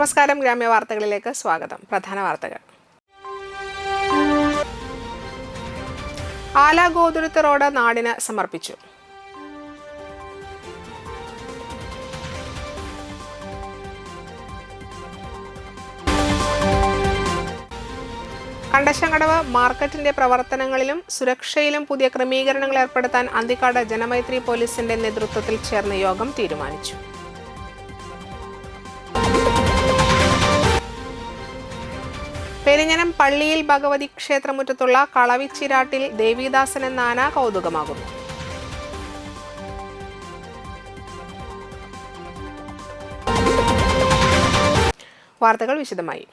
നമസ്കാരം, ഗ്രാമ്യ വാർത്തകളിലേക്ക് സ്വാഗതം. പ്രധാന വാർത്തകൾ. ആല ഗോതുരുത്ത് റോഡ് നാടിന് സമർപ്പിച്ചു. കണ്ടശങ്കടവ് മാർക്കറ്റിന്റെ പ്രവർത്തനങ്ങളിലും സുരക്ഷയിലും പുതിയ ക്രമീകരണങ്ങൾ ഏർപ്പെടുത്താൻ അന്തിക്കാട് ജനമൈത്രി പോലീസിന്റെ നേതൃത്വത്തിൽ ചേർന്ന യോഗം തീരുമാനിച്ചു. പെരിഞ്ഞനം പള്ളിയിൽ ഭഗവതി ക്ഷേത്രമുറ്റത്തുള്ള കളവിച്ചിരാട്ടിൽ ദേവീദാസൻ എന്ന ആന കൗതുകമാകുന്നു. വാർത്തകൾ വിശദമായി.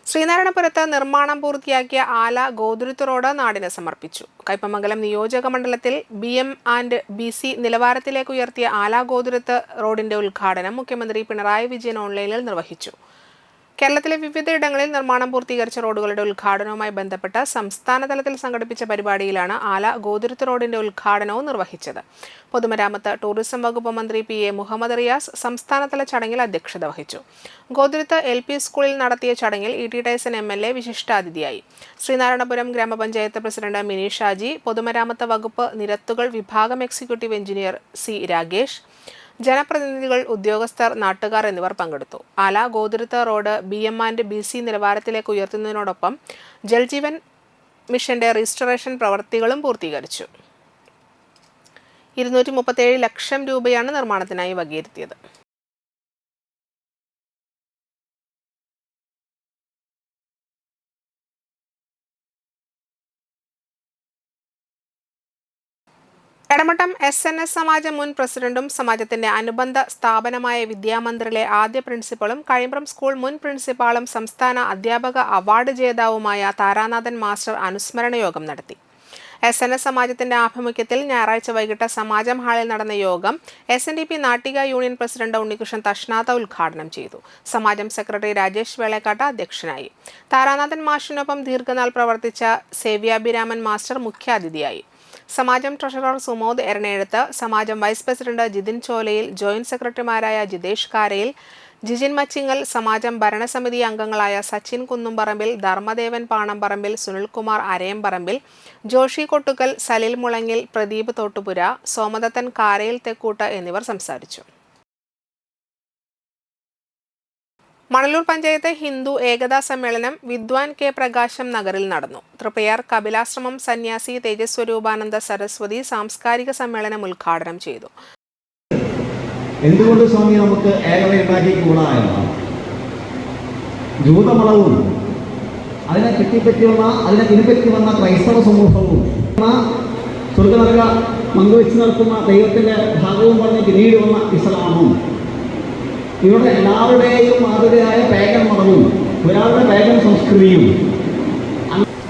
ശ്രീനാരായണപുരത്ത് നിർമ്മാണം പൂർത്തിയാക്കിയ ആല ഗോതുരുത്ത് റോഡ് നാടിന് സമർപ്പിച്ചു. കയ്പമംഗലം നിയോജക മണ്ഡലത്തിൽ BM&BC നിലവാരത്തിലേക്ക് ഉയർത്തിയ ആല ഗോതുരുത്ത് റോഡിന്റെ ഉദ്ഘാടനം മുഖ്യമന്ത്രി പിണറായി വിജയൻ ഓൺലൈനിൽ നിർവഹിച്ചു. കേരളത്തിലെ വിവിധയിടങ്ങളിൽ നിർമ്മാണം പൂർത്തീകരിച്ച റോഡുകളുടെ ഉദ്ഘാടനവുമായി ബന്ധപ്പെട്ട് സംസ്ഥാന തലത്തിൽ സംഘടിപ്പിച്ച പരിപാടിയിലാണ് ആല ഗോതുരുത്ത് റോഡിന്റെ ഉദ്ഘാടനവും നിർവഹിച്ചത്. പൊതുമരാമത്ത് ടൂറിസം വകുപ്പ് മന്ത്രി PA മുഹമ്മദ് റിയാസ് സംസ്ഥാനതല ചടങ്ങിൽ അധ്യക്ഷത വഹിച്ചു. ഗോതുരുത്ത് LP സ്കൂളിൽ നടത്തിയ ചടങ്ങിൽ ET ടൈസൺ MLA വിശിഷ്ടാതിഥിയായി. ശ്രീനാരായണപുരം ഗ്രാമപഞ്ചായത്ത് പ്രസിഡന്റ് മിനി ഷാജി, പൊതുമരാമത്ത് വകുപ്പ് നിരത്തുകൾ വിഭാഗം എക്സിക്യൂട്ടീവ് എഞ്ചിനീയർ C രാഗേഷ്, ജനപ്രതിനിധികൾ, ഉദ്യോഗസ്ഥർ, നാട്ടുകാർ എന്നിവർ പങ്കെടുത്തു. ആല ഗോതുരുത്ത് റോഡ് BM&BC നിലവാരത്തിലേക്ക് ഉയർത്തുന്നതിനോടൊപ്പം ജൽജീവൻ മിഷന്റെ റീസ്റ്റോറേഷൻ പ്രവൃത്തികളും പൂർത്തീകരിച്ചു. 237 ലക്ഷം രൂപയാണ് നിർമ്മാണത്തിനായി വകയിരുത്തിയത്. എടമട്ടം SNS സമാജം മുൻ പ്രസിഡന്റും സമാജത്തിന്റെ അനുബന്ധ സ്ഥാപനമായ വിദ്യാമന്ദിറിലെ ആദ്യ പ്രിൻസിപ്പളും കഴിമ്പ്രം സ്കൂൾ മുൻ പ്രിൻസിപ്പാളും സംസ്ഥാന അധ്യാപക അവാർഡ് ജേതാവുമായ താരാനാഥൻ മാസ്റ്റർ അനുസ്മരണ യോഗം നടത്തി. SNS സമാജത്തിന്റെ ആഭിമുഖ്യത്തിൽ ഞായറാഴ്ച വൈകിട്ട് സമാജം ഹാളിൽ നടന്ന യോഗം SNDP Nattika union president Unnikrishnan തഷ്നാഥ ഉദ്ഘാടനം ചെയ്തു. സമാജം സെക്രട്ടറി രാജേഷ് വേളക്കാട്ട് അധ്യക്ഷനായി. താരാനാഥൻ മാഷിനൊപ്പം ദീർഘനാൾ പ്രവർത്തിച്ച സേവ്യാഭിരാമൻ മാസ്റ്റർ മുഖ്യാതിഥിയായി. സമാജം ട്രഷറർ സുമോദ് എരണേഴത്ത്, സമാജം വൈസ് പ്രസിഡന്റ് ജിതിൻ ചോലയിൽ, ജോയിന്റ് സെക്രട്ടറിമാരായ ജിതേഷ് കാരയിൽ, ജിജിൻ മച്ചിങ്ങൽ, സമാജം ഭരണസമിതി അംഗങ്ങളായ സച്ചിൻ കുന്നുംപറമ്പിൽ, ധർമ്മദേവൻ പാണംപറമ്പിൽ, സുനിൽകുമാർ അരയംപറമ്പിൽ, ജോഷി കൊട്ടുക്കൽ, സലിൽ മുളങ്ങിൽ, പ്രദീപ് തോട്ടുപുര, സോമദത്തൻ കാരയിൽ തെക്കൂട്ട് എന്നിവർ സംസാരിച്ചു. മണലൂർ പഞ്ചായത്ത് ഹിന്ദു ഏകതാ സമ്മേളനം വിദ്വാൻ K പ്രകാശം നഗറിൽ നടന്നു. തൃപ്പയാർ കപിലാശ്രമം സന്യാസി തേജസ്വരൂപാനന്ദ സരസ്വതി സാംസ്കാരിക സമ്മേളനം ഉദ്ഘാടനം ചെയ്തു. എന്തുകൊണ്ട് സ്വാമി നമുക്ക് ഏകതയുണ്ടാക്കിക്കൂടാ എന്നാണ്. ജൂതമളവും അതിനെ ചുറ്റിപ്പറ്റി വന്ന അതിനെ പിൻപറ്റി വന്ന ക്രൈസ്തവ സമൂഹവും സ്വർഗനരക പങ്കുവെച്ച് നടത്തുന്ന ദൈവത്തിന്റെ ഭാഗവും പറഞ്ഞ് പിന്നീട് വന്ന ഇസ്ലാമും ഇവരുടെ എല്ലാവരുടെയും മാതൃകയായ പേഗൻ മതവും ഒരാളുടെ പേഗൻ സംസ്കൃതിയും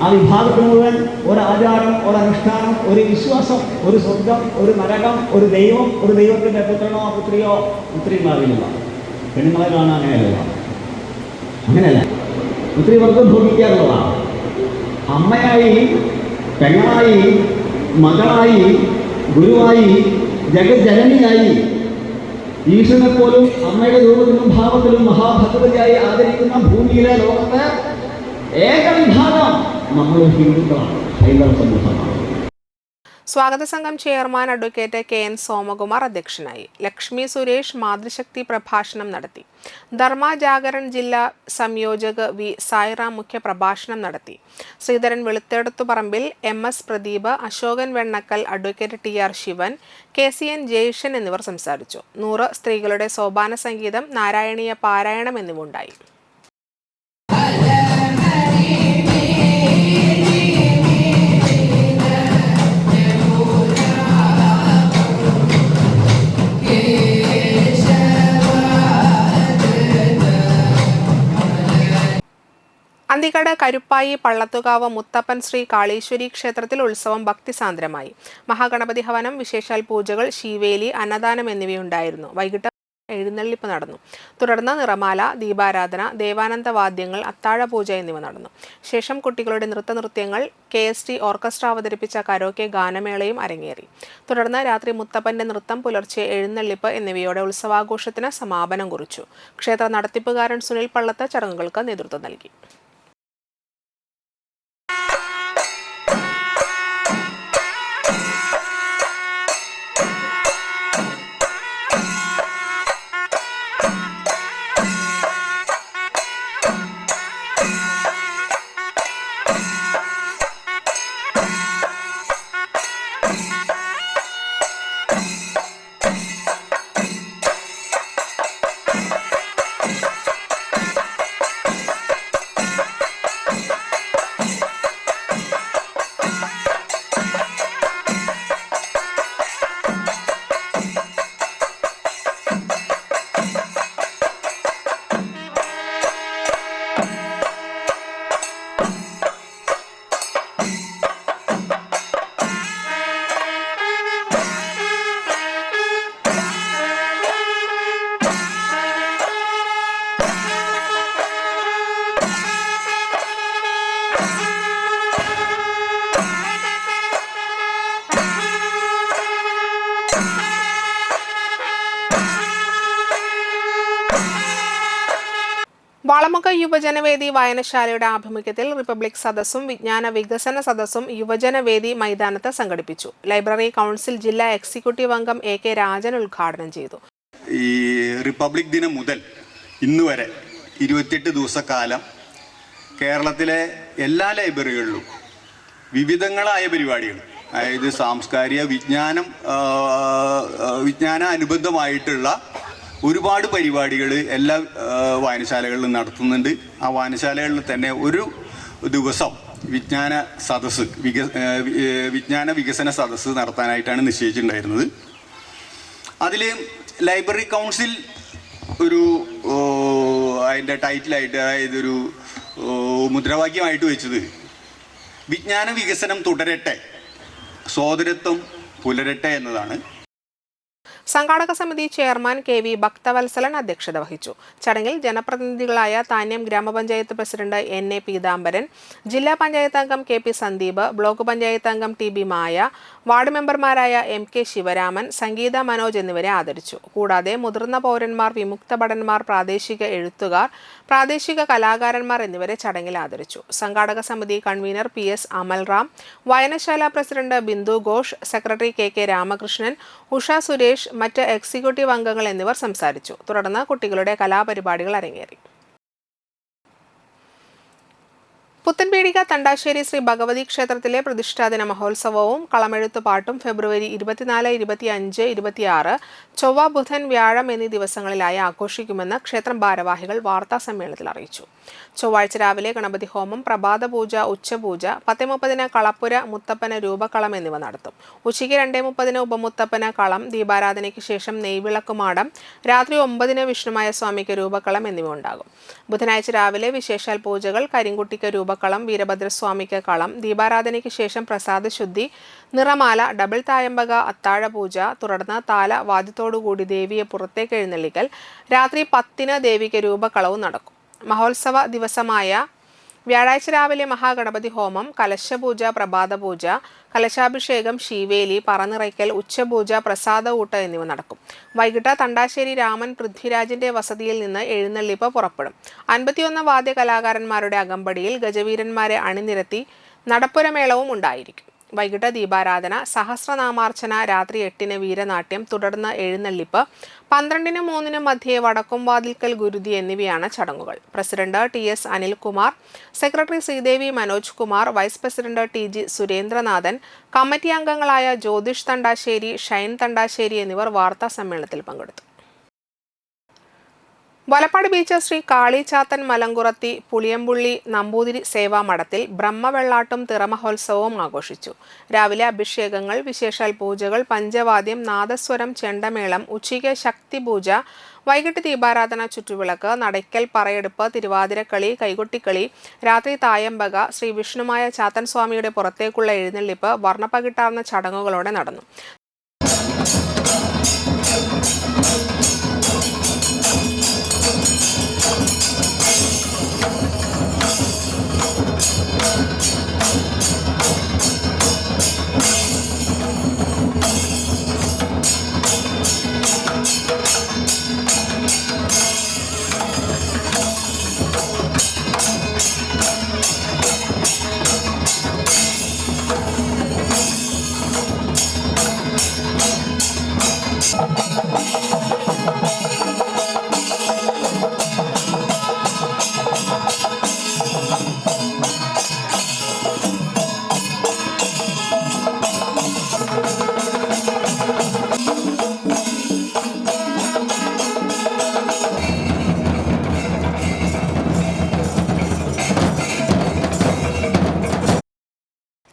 ആ വിഭാഗത്തിന് മുഴുവൻ ഒരാചാരം, ഒരനുഷ്ഠാനം, ഒരു വിശ്വാസം, ഒരു സ്വർഗം, ഒരു നരകം, ഒരു ദൈവം, ഒരു ദൈവത്തിൻ്റെ പുത്രനോ പുത്രിയോ പുത്രിയുണ്ടാവില്ല. പെണ്ണുങ്ങളെ കാണാൻ അങ്ങനെയല്ല. പുത്രി വർഗം ഭോഗിക്കാറുള്ളതാണ്. അമ്മയായി, പെങ്ങളായി, മകളായി, ഗുരുവായി, ജഗജ്ജനനിയായി, ഈശ്വരനെ പോലും അമ്മയുടെ രൂപത്തിലും ഭാവത്തിലും മഹാഭഗവതിയായി ആദരിക്കുന്ന ഭൂമിയിലെ ലോകത്ത് ഏക വിഭാഗം നമ്മൾ ഹിന്ദുക്കളാണ്, ഹൈന്ദവ സമൂഹമാണ്. സ്വാഗത സംഘം ചെയർമാൻ അഡ്വക്കേറ്റ് KN സോമകുമാർ അധ്യക്ഷനായി. ലക്ഷ്മി സുരേഷ് മാതൃശക്തി പ്രഭാഷണം നടത്തി. ധർമ്മ ജാഗരൺ ജില്ലാ സംയോജക് V സായിറാം മുഖ്യ പ്രഭാഷണം നടത്തി. Sreedharan Veluthedathuparambil, MS Pradeep, Ashokan Vennakkal, advocate TR Sivan, KCN Jayeshan എന്നിവർ സംസാരിച്ചു. 100 സ്ത്രീകളുടെ സോപാന സംഗീതം, നാരായണീയ പാരായണം എന്നിവ ഉണ്ടായി. അന്തിക്കാട് കരുപ്പായി പള്ളത്തുകാവ് മുത്തപ്പൻ ശ്രീ കാളീശ്വരി ക്ഷേത്രത്തിൽ ഉത്സവം ഭക്തിസാന്ദ്രമായി. മഹാഗണപതി ഹവനം, വിശേഷാൽ പൂജകൾ, ശീവേലി, അന്നദാനം എന്നിവയുണ്ടായിരുന്നു. വൈകിട്ട് എഴുന്നള്ളിപ്പ് നടന്നു. തുടർന്ന് നിറമാല, ദീപാരാധന, ദേവാനന്ദ വാദ്യങ്ങൾ, അത്താഴപൂജ എന്നിവ നടന്നു. ശേഷം കുട്ടികളുടെ നൃത്തനൃത്യങ്ങൾ, KST ഓർക്കസ്ട്ര അവതരിപ്പിച്ച കരോക്കെ ഗാനമേളയും അരങ്ങേറി. തുടർന്ന് രാത്രി മുത്തപ്പന്റെ നൃത്തം, പുലർച്ചെ എഴുന്നള്ളിപ്പ് എന്നിവയോടെ ഉത്സവാഘോഷത്തിന് സമാപനം കുറിച്ചു. ക്ഷേത്ര നടത്തിപ്പുകാരൻ സുനിൽ പള്ളത്ത് ചടങ്ങുകൾക്ക് നേതൃത്വം നൽകി. വാളമുഖ യുവജനവേദി വായനശാലയുടെ ആഭിമുഖ്യത്തിൽ റിപ്പബ്ലിക് സദസ്സും വിജ്ഞാന വികസന സദസ്സും യുവജനവേദി മൈതാനത്ത് സംഘടിപ്പിച്ചു. ലൈബ്രറി കൗൺസിൽ ജില്ലാ എക്സിക്യൂട്ടീവ് അംഗം AK രാജൻ ഉദ്ഘാടനം ചെയ്തു. ഈ റിപ്പബ്ലിക് ദിനം മുതൽ ഇന്നുവരെ 28 ദിവസക്കാലം കേരളത്തിലെ എല്ലാ ലൈബ്രറികളിലും വിവിധങ്ങളായ പരിപാടികൾ, അതായത് സാംസ്കാരിക വിജ്ഞാന അനുബന്ധമായിട്ടുള്ള ഒരുപാട് പരിപാടികൾ എല്ലാ വായനശാലകളിലും നടത്തുന്നുണ്ട്. ആ വായനശാലകളിൽ തന്നെ ഒരു ദിവസം വിജ്ഞാന വികസന സദസ്സ് നടത്താനായിട്ടാണ് നിശ്ചയിച്ചിട്ടുണ്ടായിരുന്നത്. അതിൽ ലൈബ്രറി കൗൺസിൽ ഒരു അതിൻ്റെ ടൈറ്റിലായിട്ട്, അതായത് ഒരു മുദ്രാവാക്യമായിട്ട് വെച്ചത് വിജ്ഞാന വികസനം തുടരട്ടെ, സോദരത്വം പുലരട്ടെ എന്നതാണ്. സംഘാടക സമിതി ചെയർമാൻ KV ഭക്തവത്സലൻ അധ്യക്ഷത വഹിച്ചു. ചടങ്ങിൽ ജനപ്രതിനിധികളായ താന്യം ഗ്രാമപഞ്ചായത്ത് പ്രസിഡന്റ് NA പീതാംബരൻ, ജില്ലാ പഞ്ചായത്ത് അംഗം KP സന്ദീപ്, ബ്ലോക്ക് പഞ്ചായത്ത് അംഗം TB മായ, വാർഡ് മെമ്പർമാരായ MK ശിവരാമൻ, സംഗീത മനോജ് എന്നിവരെ ആദരിച്ചു. കൂടാതെ മുതിർന്ന പൗരന്മാർ, വിമുക്ത ഭടന്മാർ, പ്രാദേശിക എഴുത്തുകാർ, പ്രാദേശിക കലാകാരന്മാർ എന്നിവരെ ചടങ്ങിൽ ആദരിച്ചു. സംഘാടക സമിതി കൺവീനർ PS അമൽറാം, വായനശാല president Bindu Ghosh, secretary KK Ramakrishnan, Usha Suresh, മറ്റ് എക്സിക്യൂട്ടീവ് അംഗങ്ങൾ എന്നിവർ സംസാരിച്ചു. തുടർന്ന് കുട്ടികളുടെ കലാപരിപാടികൾ അരങ്ങേറി. പുത്തൻപീടിക തണ്ടാശ്ശേരി ശ്രീ ഭഗവതി ക്ഷേത്രത്തിലെ പ്രതിഷ്ഠാദിന മഹോത്സവവും കളമെഴുത്തുപാട്ടും ഫെബ്രുവരി 24, 25, 26 ചൊവ്വ, ബുധൻ, വ്യാഴം എന്നീ ദിവസങ്ങളിലായി ആഘോഷിക്കുമെന്ന് ക്ഷേത്രം ഭാരവാഹികൾ വാർത്താ സമ്മേളനത്തിൽ അറിയിച്ചു. ചൊവ്വാഴ്ച രാവിലെ ഗണപതി ഹോമം, പ്രഭാത പൂജ, ഉച്ചപൂജ, 10:30 കളപ്പുര, മുത്തപ്പന് രൂപക്കളം എന്നിവ നടത്തും. ഉച്ചയ്ക്ക് 2:30 ഉപമുത്തപ്പന് കളം, ദീപാരാധനയ്ക്ക് ശേഷം നെയ്വിളക്കുമാടം, രാത്രി 9 വിഷ്ണുമായ സ്വാമിക്ക് രൂപക്കളം എന്നിവ ഉണ്ടാകും. ബുധനാഴ്ച രാവിലെ വിശേഷാൽ പൂജകൾ, കരിങ്കുട്ടിക്ക് രൂപക്കളം, വീരഭദ്രസ്വാമിക്ക് കളം, ദീപാരാധനയ്ക്ക് ശേഷം പ്രസാദ ശുദ്ധി, നിറമാല, ഡബിൾ തായമ്പക, അത്താഴപൂജ, തുടർന്ന് താല വാദ്യത്തോടുകൂടി ദേവിയെ പുറത്തേക്ക് എഴുന്നള്ളിക്കൽ, രാത്രി 10 ദേവിക്ക് രൂപക്കളവും നടക്കും. മഹോത്സവ ദിവസമായ വ്യാഴാഴ്ച രാവിലെ മഹാഗണപതി ഹോമം, കലശപൂജ, പ്രഭാതപൂജ, കലശാഭിഷേകം, ശീവേലി, പറനിറയ്ക്കൽ, ഉച്ചപൂജ, പ്രസാദ ഊട്ട് എന്നിവ നടക്കും. വൈകിട്ട് തണ്ടാശ്ശേരി രാമൻ പൃഥ്വിരാജിന്റെ വസതിയിൽ നിന്ന് എഴുന്നള്ളിപ്പ് പുറപ്പെടും. 51 വാദ്യ കലാകാരന്മാരുടെ അകമ്പടിയിൽ ഗജവീരന്മാരെ അണിനിരത്തി നടപ്പുരമേളവും ഉണ്ടായിരിക്കും. വൈകിട്ട് ദീപാരാധന, സഹസ്രനാമാർച്ചന, രാത്രി 8 വീരനാട്യം, തുടർന്ന് എഴുന്നള്ളിപ്പ്, 12-നും 3-നും മധ്യേ വടക്കുംവാതിൽക്കൽ ഗുരുതി എന്നിവയാണ് ചടങ്ങുകൾ. President TS Anilkumar, secretary Sreedevi Manoj Kumar, vice president TG Surendranathan, committee അംഗങ്ങളായ ജ്യോതിഷ് തണ്ടാശ്ശേരി, ഷൈൻ തണ്ടാശ്ശേരി എന്നിവർ വാർത്താ സമ്മേളനത്തിൽ പങ്കെടുത്തു. വലപ്പാട് ബീച്ച് ശ്രീ കാളിച്ചാത്തൻ മലങ്കുറത്തി പുളിയമ്പുള്ളി നമ്പൂതിരി സേവാ മഠത്തിൽ ബ്രഹ്മവെള്ളാട്ടും തിറമഹോത്സവവും ആഘോഷിച്ചു. രാവിലെ അഭിഷേകങ്ങൾ, വിശേഷാൽ പൂജകൾ, പഞ്ചവാദ്യം, നാദസ്വരം, ചെണ്ടമേളം, ഉച്ചയ്ക്ക് ശക്തിപൂജ, വൈകിട്ട് ദീപാരാധന, ചുറ്റുവിളക്ക്, നടയ്ക്കൽ, പറയെടുപ്പ്, തിരുവാതിരക്കളി, കൈകൊട്ടിക്കളി, രാത്രി തായമ്പക, ശ്രീ വിഷ്ണുമായ ചാത്തൻ സ്വാമിയുടെ പുറത്തേക്കുള്ള എഴുന്നള്ളിപ്പ് വർണ്ണപ്പകിട്ടാർന്ന ചടങ്ങുകളോടെ നടന്നു.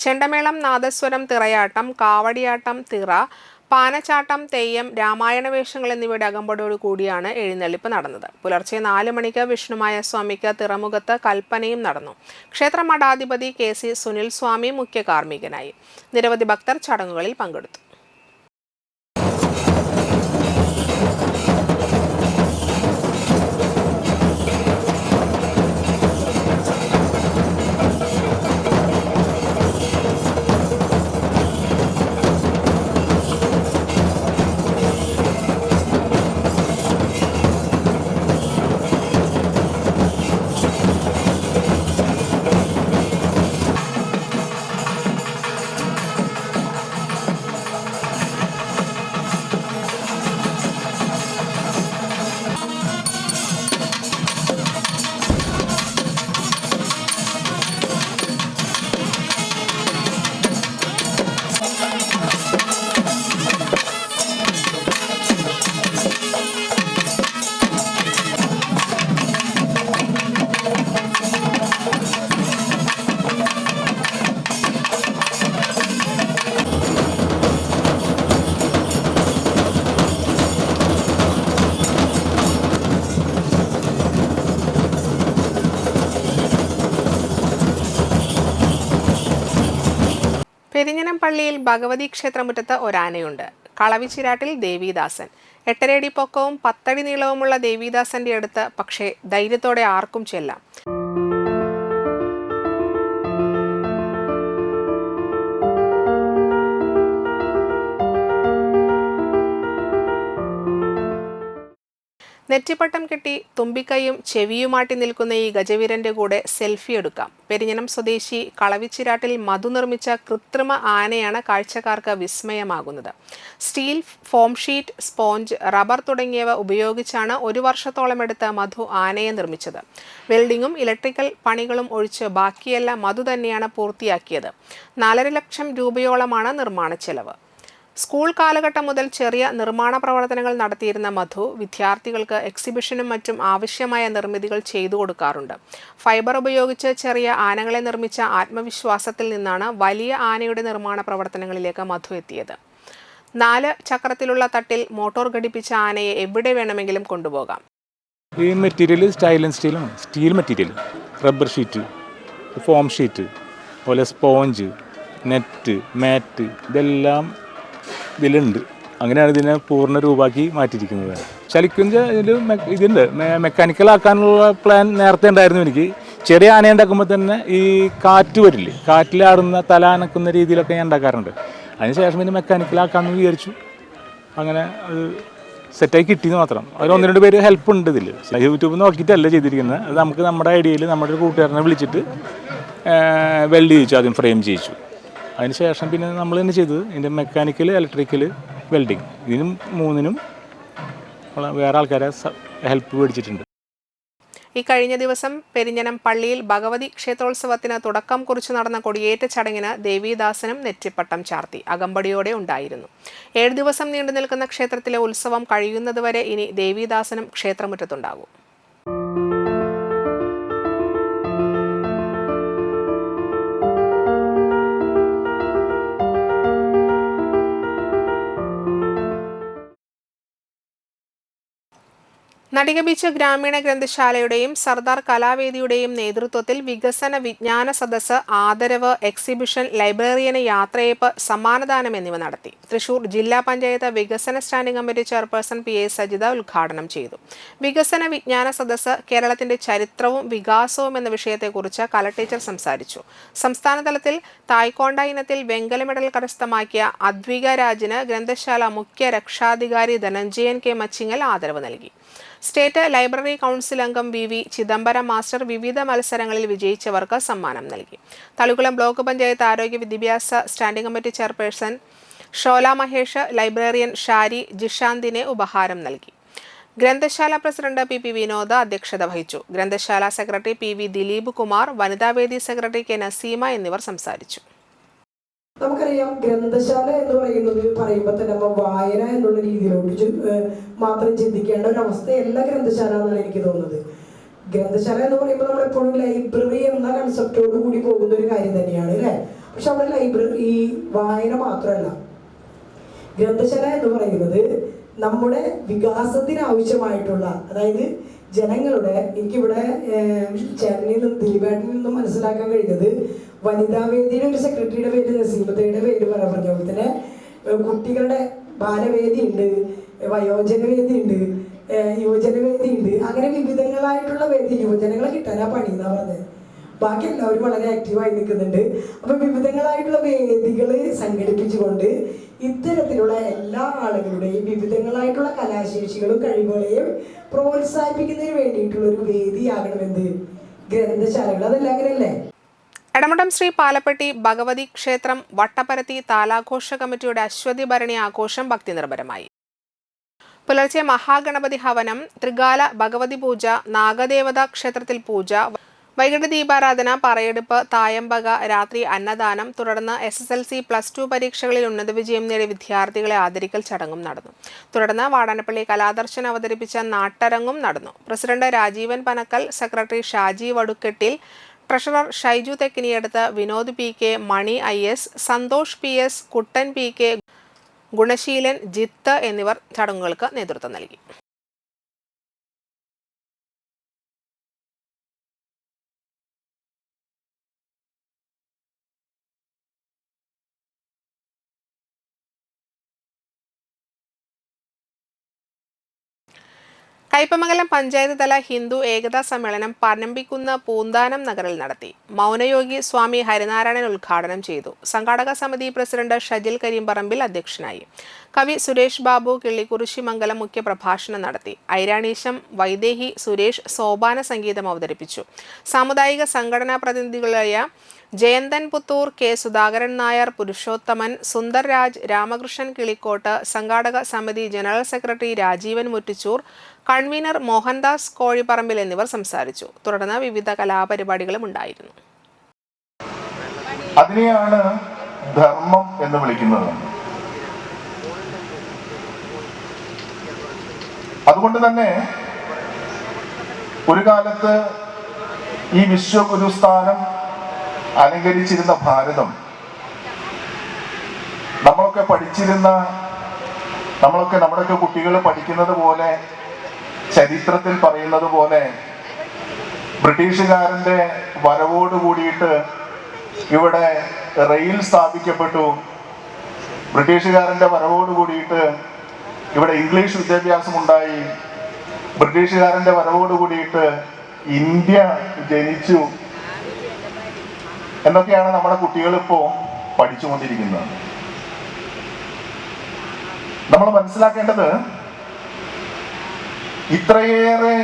ചെണ്ടമേളം, നാദസ്വരം, തിറയാട്ടം, കാവടിയാട്ടം, തിറ, പാനച്ചാട്ടം, തെയ്യം, രാമായണ വേഷങ്ങൾ എന്നിവയുടെ അകമ്പടിയോടു കൂടിയാണ് എഴുന്നള്ളിപ്പ് നടന്നത്. പുലർച്ചെ 4 മണിക്ക് വിഷ്ണുമായ സ്വാമിക്ക് തിറമുഖത്ത് കൽപ്പനയും നടന്നു. ക്ഷേത്ര മഠാധിപതി KC സുനിൽ സ്വാമി മുഖ്യ കാർമ്മികനായി. നിരവധി ഭക്തർ ചടങ്ങുകളിൽ പങ്കെടുത്തു. പെരിഞ്ഞനം പള്ളിയിൽ ഭഗവതി ക്ഷേത്രമുറ്റത്ത് ഒരാനയുണ്ട്. കളവിച്ചിരാട്ടിൽ ദേവീദാസൻ. 8.5 അടി പൊക്കവും 10 അടി നീളവുമുള്ള ദേവീദാസന്റെ അടുത്ത് പക്ഷേ ധൈര്യത്തോടെ ആർക്കും ചെല്ലാം. നെറ്റിപ്പട്ടം കെട്ടി തുമ്പിക്കൈയും ചെവിയുമാട്ടി നിൽക്കുന്ന ഈ ഗജവീരന്റെ കൂടെ സെൽഫി എടുക്കാം. പെരിഞ്ഞനം സ്വദേശി കളവിച്ചിരാട്ടിൽ മധു നിർമ്മിച്ച കൃത്രിമ ആനയാണ് കാഴ്ചക്കാർക്ക് വിസ്മയമാകുന്നത്. Steel, foam sheet, sponge, rubber തുടങ്ങിയവ ഉപയോഗിച്ചാണ് 1 വർഷത്തോളം എടുത്ത് മധു ആനയെ നിർമ്മിച്ചത്. വെൽഡിങ്ങും ഇലക്ട്രിക്കൽ പണികളും ഒഴിച്ച് ബാക്കിയെല്ലാം മധു തന്നെയാണ് പൂർത്തിയാക്കിയത്. 4.5 ലക്ഷം രൂപയോളമാണ് നിർമ്മാണ ചെലവ്. സ്കൂൾ കാലഘട്ടം മുതൽ ചെറിയ നിർമ്മാണ പ്രവർത്തനങ്ങൾ നടത്തിയിരുന്ന മധു വിദ്യാർത്ഥികൾക്ക് എക്സിബിഷനും മറ്റും ആവശ്യമായ നിർമ്മിതികൾ ചെയ്തു കൊടുക്കാറുണ്ട്. ഫൈബർ ഉപയോഗിച്ച് ചെറിയ ആനകളെ നിർമ്മിച്ച ആത്മവിശ്വാസത്തിൽ നിന്നാണ് വലിയ ആനയുടെ നിർമ്മാണ പ്രവർത്തനങ്ങളിലേക്ക് മധു എത്തിയത്. 4 ചക്രത്തിലുള്ള തട്ടിൽ മോട്ടോർ ഘടിപ്പിച്ച ആനയെ എവിടെ വേണമെങ്കിലും കൊണ്ടുപോകാം. ഈ material steel material, rubber sheet, form sheet, അതുപോലെ സ്പോഞ്ച്, നെറ്റ്, മാറ്റ്, ഇതെല്ലാം ഇതിലുണ്ട്. അങ്ങനെയാണ് ഇതിനെ പൂർണ്ണ രൂപമാക്കി മാറ്റിയിരിക്കുന്നത്. ശരിക്കും ഇതുണ്ട്, മെക്കാനിക്കൽ ആക്കാനുള്ള പ്ലാൻ നേരത്തെ ഉണ്ടായിരുന്നു എനിക്ക്. ചെറിയ ആന ഉണ്ടാക്കുമ്പോൾ തന്നെ ഈ കാറ്റ് വരില്ലേ, കാറ്റിലാടുന്ന തല അനക്കുന്ന രീതിയിലൊക്കെ ഞാൻ ഉണ്ടാക്കാറുണ്ട്. അതിനുശേഷം പിന്നെ മെക്കാനിക്കലാക്കാമെന്ന് വിചാരിച്ചു. അങ്ങനെ അത് സെറ്റായി കിട്ടിയെന്ന് മാത്രം. അവർ 1-2 പേര് ഹെൽപ്പ് ഉണ്ട് ഇതിൽ. യൂട്യൂബ് നോക്കിയിട്ടല്ല ചെയ്തിരിക്കുന്നത്. അത് നമുക്ക് നമ്മുടെ ഐഡിയയിൽ നമ്മുടെ ഒരു കൂട്ടുകാരനെ വിളിച്ചിട്ട് വെൽഡ് ചെയ്യിച്ചു, ആദ്യം ഫ്രെയിം ചെയ്യിച്ചു. അതിനുശേഷം പിന്നെ നമ്മൾ തന്നെ ചെയ്തത് ഇതിൻ്റെ മെക്കാനിക്കൽ, ഇലക്ട്രിക്കൽ, വെൽഡിങ്, ഇതിനും 3നും വേറെ ആൾക്കാരെ ഹെൽപ്പ് മേടിച്ചിട്ടുണ്ട്. ഈ കഴിഞ്ഞ ദിവസം പെരിഞ്ഞനം പള്ളിയിൽ ഭഗവതി ക്ഷേത്രോത്സവത്തിന് തുടക്കം കുറിച്ച് നടന്ന കൊടിയേറ്റ ചടങ്ങിന് ദേവീദാസനും നെറ്റിപ്പട്ടം ചാർത്തി അകമ്പടിയോടെ ഉണ്ടായിരുന്നു. 7 ദിവസം നീണ്ടു നിൽക്കുന്ന ക്ഷേത്രത്തിലെ ഉത്സവം കഴിയുന്നതുവരെ ഇനി ദേവീദാസനും ക്ഷേത്രമുറ്റത്തുണ്ടാകും. നടിക ബീച്ച് ഗ്രാമീണ ഗ്രന്ഥശാലയുടെയും സർദാർ കലാവേദിയുടെയും നേതൃത്വത്തിൽ വികസന വിജ്ഞാന സദസ്സ്, ആദരവ്, എക്സിബിഷൻ, ലൈബ്രറിയന് യാത്രയയപ്പ്, സമ്മാനദാനം എന്നിവ നടത്തി. തൃശൂർ ജില്ലാ പഞ്ചായത്ത് വികസന standing committee chairperson PA Sajitha ഉദ്ഘാടനം ചെയ്തു. വികസന വിജ്ഞാന സദസ്സ് കേരളത്തിന്റെ ചരിത്രവും വികാസവും എന്ന വിഷയത്തെക്കുറിച്ച് കലക്ടർ സംസാരിച്ചു. സംസ്ഥാനതലത്തിൽ തായ്ക്കൊണ്ട ഇനത്തിൽ വെങ്കല മെഡൽ കരസ്ഥമാക്കിയ അദ്വിക രാജിന് ഗ്രന്ഥശാല മുഖ്യ രക്ഷാധികാരി ധനഞ്ജയൻ K മച്ചിങ്ങൽ ആദരവ് നൽകി. സ്റ്റേറ്റ് ലൈബ്രറി കൗൺസിൽ അംഗം VV ചിദംബരം മാസ്റ്റർ വിവിധ മത്സരങ്ങളിൽ വിജയിച്ചവർക്ക് സമ്മാനം നൽകി. തളിക്കുളം ബ്ലോക്ക് പഞ്ചായത്ത് ആരോഗ്യ വിദ്യാഭ്യാസ standing committee chairperson Shola Mahesh, librarian Shari ജിഷാന്തിനെ ഉപഹാരം നൽകി. ഗ്രന്ഥശാല പ്രസിഡന്റ് PP വിനോദ് അധ്യക്ഷത വഹിച്ചു. ഗ്രന്ഥശാല സെക്രട്ടറി PV ദിലീപ് കുമാർ, വനിതാവേദി സെക്രട്ടറി K നസീമ എന്നിവർ സംസാരിച്ചു. നമുക്കറിയാം, ഗ്രന്ഥശാല എന്ന് പറയുമ്പോൾ തന്നെ നമ്മൾ വായന എന്നുള്ള രീതിയിലോട്ട് മാത്രം ചിന്തിക്കേണ്ട ഒരു അവസ്ഥയല്ല ഗ്രന്ഥശാല എന്നാണ് എനിക്ക് തോന്നുന്നത്. ഗ്രന്ഥശാല എന്ന് പറയുമ്പോൾ നമ്മളെപ്പോഴും ലൈബ്രറി എന്ന കൺസെപ്റ്റോട് കൂടി പോകുന്ന ഒരു കാര്യം തന്നെയാണ്, അല്ലേ? പക്ഷെ അവിടെ ലൈബ്രറി ഈ വായന മാത്രമല്ല, ഗ്രന്ഥശാല എന്ന് പറയുന്നത് നമ്മുടെ വികാസത്തിന് ആവശ്യമായിട്ടുള്ള, അതായത് ജനങ്ങളുടെ, എനിക്കിവിടെ ചേട്ടനിൽ നിന്നും ദിലീപേട്ടനിൽ നിന്നും മനസ്സിലാക്കാൻ കഴിഞ്ഞത്, വനിതാ വേദിയുടെ ഒരു സെക്രട്ടറിയുടെ പേര് നസീമത്തയുടെ പേര് പറഞ്ഞ പോലെ തന്നെ കുട്ടികളുടെ ബാലവേദി ഉണ്ട്, വയോജന വേദി ഉണ്ട്, യുവജന വേദി ഉണ്ട്, അങ്ങനെ വിവിധങ്ങളായിട്ടുള്ള വേദി. യുവജനങ്ങളെ കിട്ടാനാ പണി എന്നാ പറഞ്ഞത്, ബാക്കി എല്ലാവരും വളരെ ആക്റ്റീവായി നിൽക്കുന്നുണ്ട്. അപ്പൊ വിവിധങ്ങളായിട്ടുള്ള വേദികൾ സംഘടിപ്പിച്ചുകൊണ്ട് ഇത്തരത്തിലുള്ള എല്ലാ ആളുകളുടെയും വിവിധങ്ങളായിട്ടുള്ള കലാശേഷികളും കഴിവുകളെയും പ്രോത്സാഹിപ്പിക്കുന്നതിന് വേണ്ടിയിട്ടുള്ള ഒരു വേദിയാകണമെന്ന് ഗ്രന്ഥശാലകൾ. അതെല്ലാം അങ്ങനെയല്ലേ? എടമുടം ശ്രീ പാലപ്പെട്ടി ഭഗവതി ക്ഷേത്രം വട്ടപ്പരത്തി താലാഘോഷ കമ്മിറ്റിയുടെ അശ്വതി ഭരണി ആഘോഷം ഭക്തി നിർഭരമായി. പുലർച്ചെ മഹാഗണപതി ഹവനം, ത്രികാല ഭഗവതി പൂജ, നാഗദേവതാ ക്ഷേത്രത്തിൽ പൂജ, വൈകിട്ട് ദീപാരാധന, പറയെടുപ്പ്, തായമ്പക, രാത്രി അന്നദാനം, തുടർന്ന് SSLC +2 പരീക്ഷകളിൽ ഉന്നത വിജയം നേടിയ വിദ്യാർത്ഥികളെ ആദരിക്കൽ ചടങ്ങും നടന്നു. തുടർന്ന് വാടാനപ്പള്ളി കലാദർശൻ അവതരിപ്പിച്ച നാട്ടരങ്ങും നടന്നു. President Rajeevan Panakkal, secretary Shaji Vadukkettil, treasurer Shaiju Thekkiniyadath, Vinod PK, Mani IS, Santhosh PS, Kuttan PK, Gunaseelan, Jith എന്നിവർ ചടങ്ങുകൾക്ക് നേതൃത്വം നൽകി. കയ്പമംഗലം പഞ്ചായത്ത് തല ഹിന്ദു ഏകതാ സമ്മേളനം പനമ്പിക്കുന്ന് പൂന്താനം നഗറിൽ നടത്തി. മൗനയോഗി സ്വാമി ഹരിനാരായണൻ ഉദ്ഘാടനം ചെയ്തു. സംഘാടക സമിതി പ്രസിഡന്റ് ഷജിൽ കരീംപറമ്പിൽ അധ്യക്ഷനായി. കവി സുരേഷ് ബാബു കിള്ളിക്കുറിശിമംഗലം മുഖ്യപ്രഭാഷണം നടത്തി. ഐരാണീശം, വൈദേഹി സുരേഷ് സോപാന സംഗീതം അവതരിപ്പിച്ചു. സാമുദായിക സംഘടനാ പ്രതിനിധികളായ ജയന്തൻ പുത്തൂർ, K. സുധാകരൻ നായർ, പുരുഷോത്തമൻ, സുന്ദർ രാജ്, രാമകൃഷ്ണൻ കിളിക്കോട്ട്, സംഘാടക സമിതി general secretary Rajeevan Muttichur, convener Mohandas Kozhiparambil എന്നിവർ സംസാരിച്ചു. തുടർന്ന് വിവിധ കലാപരിപാടികളും ഉണ്ടായിരുന്നു. അതിനെയാണ് ധർമ്മം എന്ന് വിളിക്കുന്നത്. അതുകൊണ്ട് തന്നെ ഒരു കാലത്ത് ഈ വിശ്വഗുരുസ്ഥാനം അലങ്കരിച്ചിരുന്ന ഭാരതം, നമ്മുടെയൊക്കെ കുട്ടികൾ പഠിക്കുന്നത് പോലെ, ചരിത്രത്തിൽ പറയുന്നത് പോലെ, ബ്രിട്ടീഷുകാരന്റെ വരവോട് കൂടിയിട്ട് ഇവിടെ റെയിൽ സ്ഥാപിക്കപ്പെട്ടു. ബ്രിട്ടീഷുകാരന്റെ വരവോട് കൂടിയിട്ട് ഇവിടെ ഇംഗ്ലീഷ് വിദ്യാഭ്യാസം ഉണ്ടായി. ബ്രിട്ടീഷുകാരന്റെ വരവോട് കൂടിയിട്ട് ഇന്ത്യ ജനിച്ചു എന്നൊക്കെയാണ് നമ്മുടെ കുട്ടികൾ ഇപ്പോൾ പഠിച്ചുകൊണ്ടിരിക്കുന്നത്. നമ്മൾ മനസ്സിലാക്കേണ്ടത്, ഇത്രയേറെ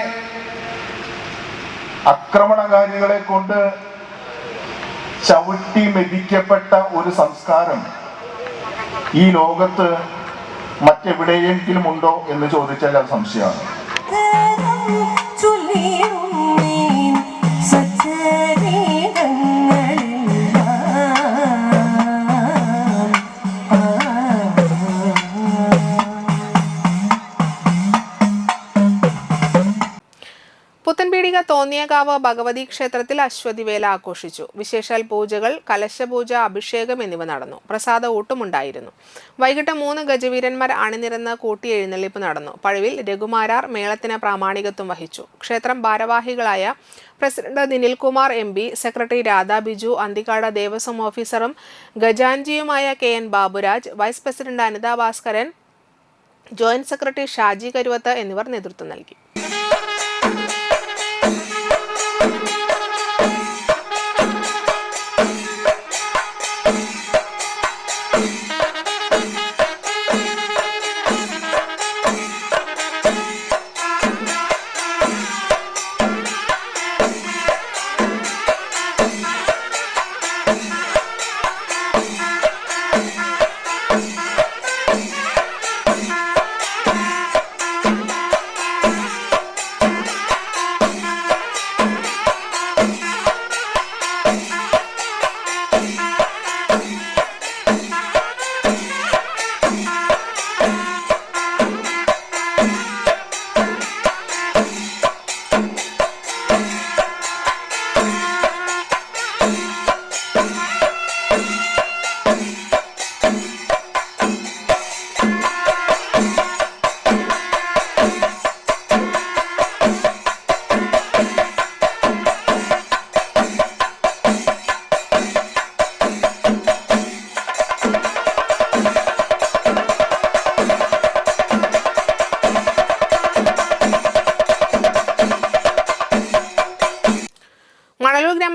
ആക്രമണകാരികളെ കൊണ്ട് ചവിട്ടി മെതിക്കപ്പെട്ട ഒരു സംസ്കാരം ഈ ലോകത്ത് മറ്റെവിടെയെങ്കിലും ഉണ്ടോ എന്ന് ചോദിച്ചാൽ അത് സംശയമാണ്. പുത്തൻപീടിക തോന്നിയകാവ് ഭഗവതി ക്ഷേത്രത്തിൽ അശ്വതിവേല ആഘോഷിച്ചു. വിശേഷാൽ പൂജകൾ, കലശപൂജ, അഭിഷേകം എന്നിവ നടന്നു. പ്രസാദ ഊട്ടുമുണ്ടായിരുന്നു. വൈകിട്ട് 3 ഗജവീരന്മാർ അണിനിരന്ന് കൂട്ടിയെഴുന്നള്ളിപ്പ് നടന്നു. പഴുവിൽ രഘുമാരാർ മേളത്തിന് പ്രാമാണികത്വം വഹിച്ചു. ക്ഷേത്രം ഭാരവാഹികളായ president Ninilkumar MP, secretary Radha Biju, Anthikad Devaswom ഓഫീസറും ഗജാൻജിയുമായ KN Baburaj, vice president Anitha Bhaskaran, joint secretary Shaji Karuvath എന്നിവർ നേതൃത്വം നൽകി.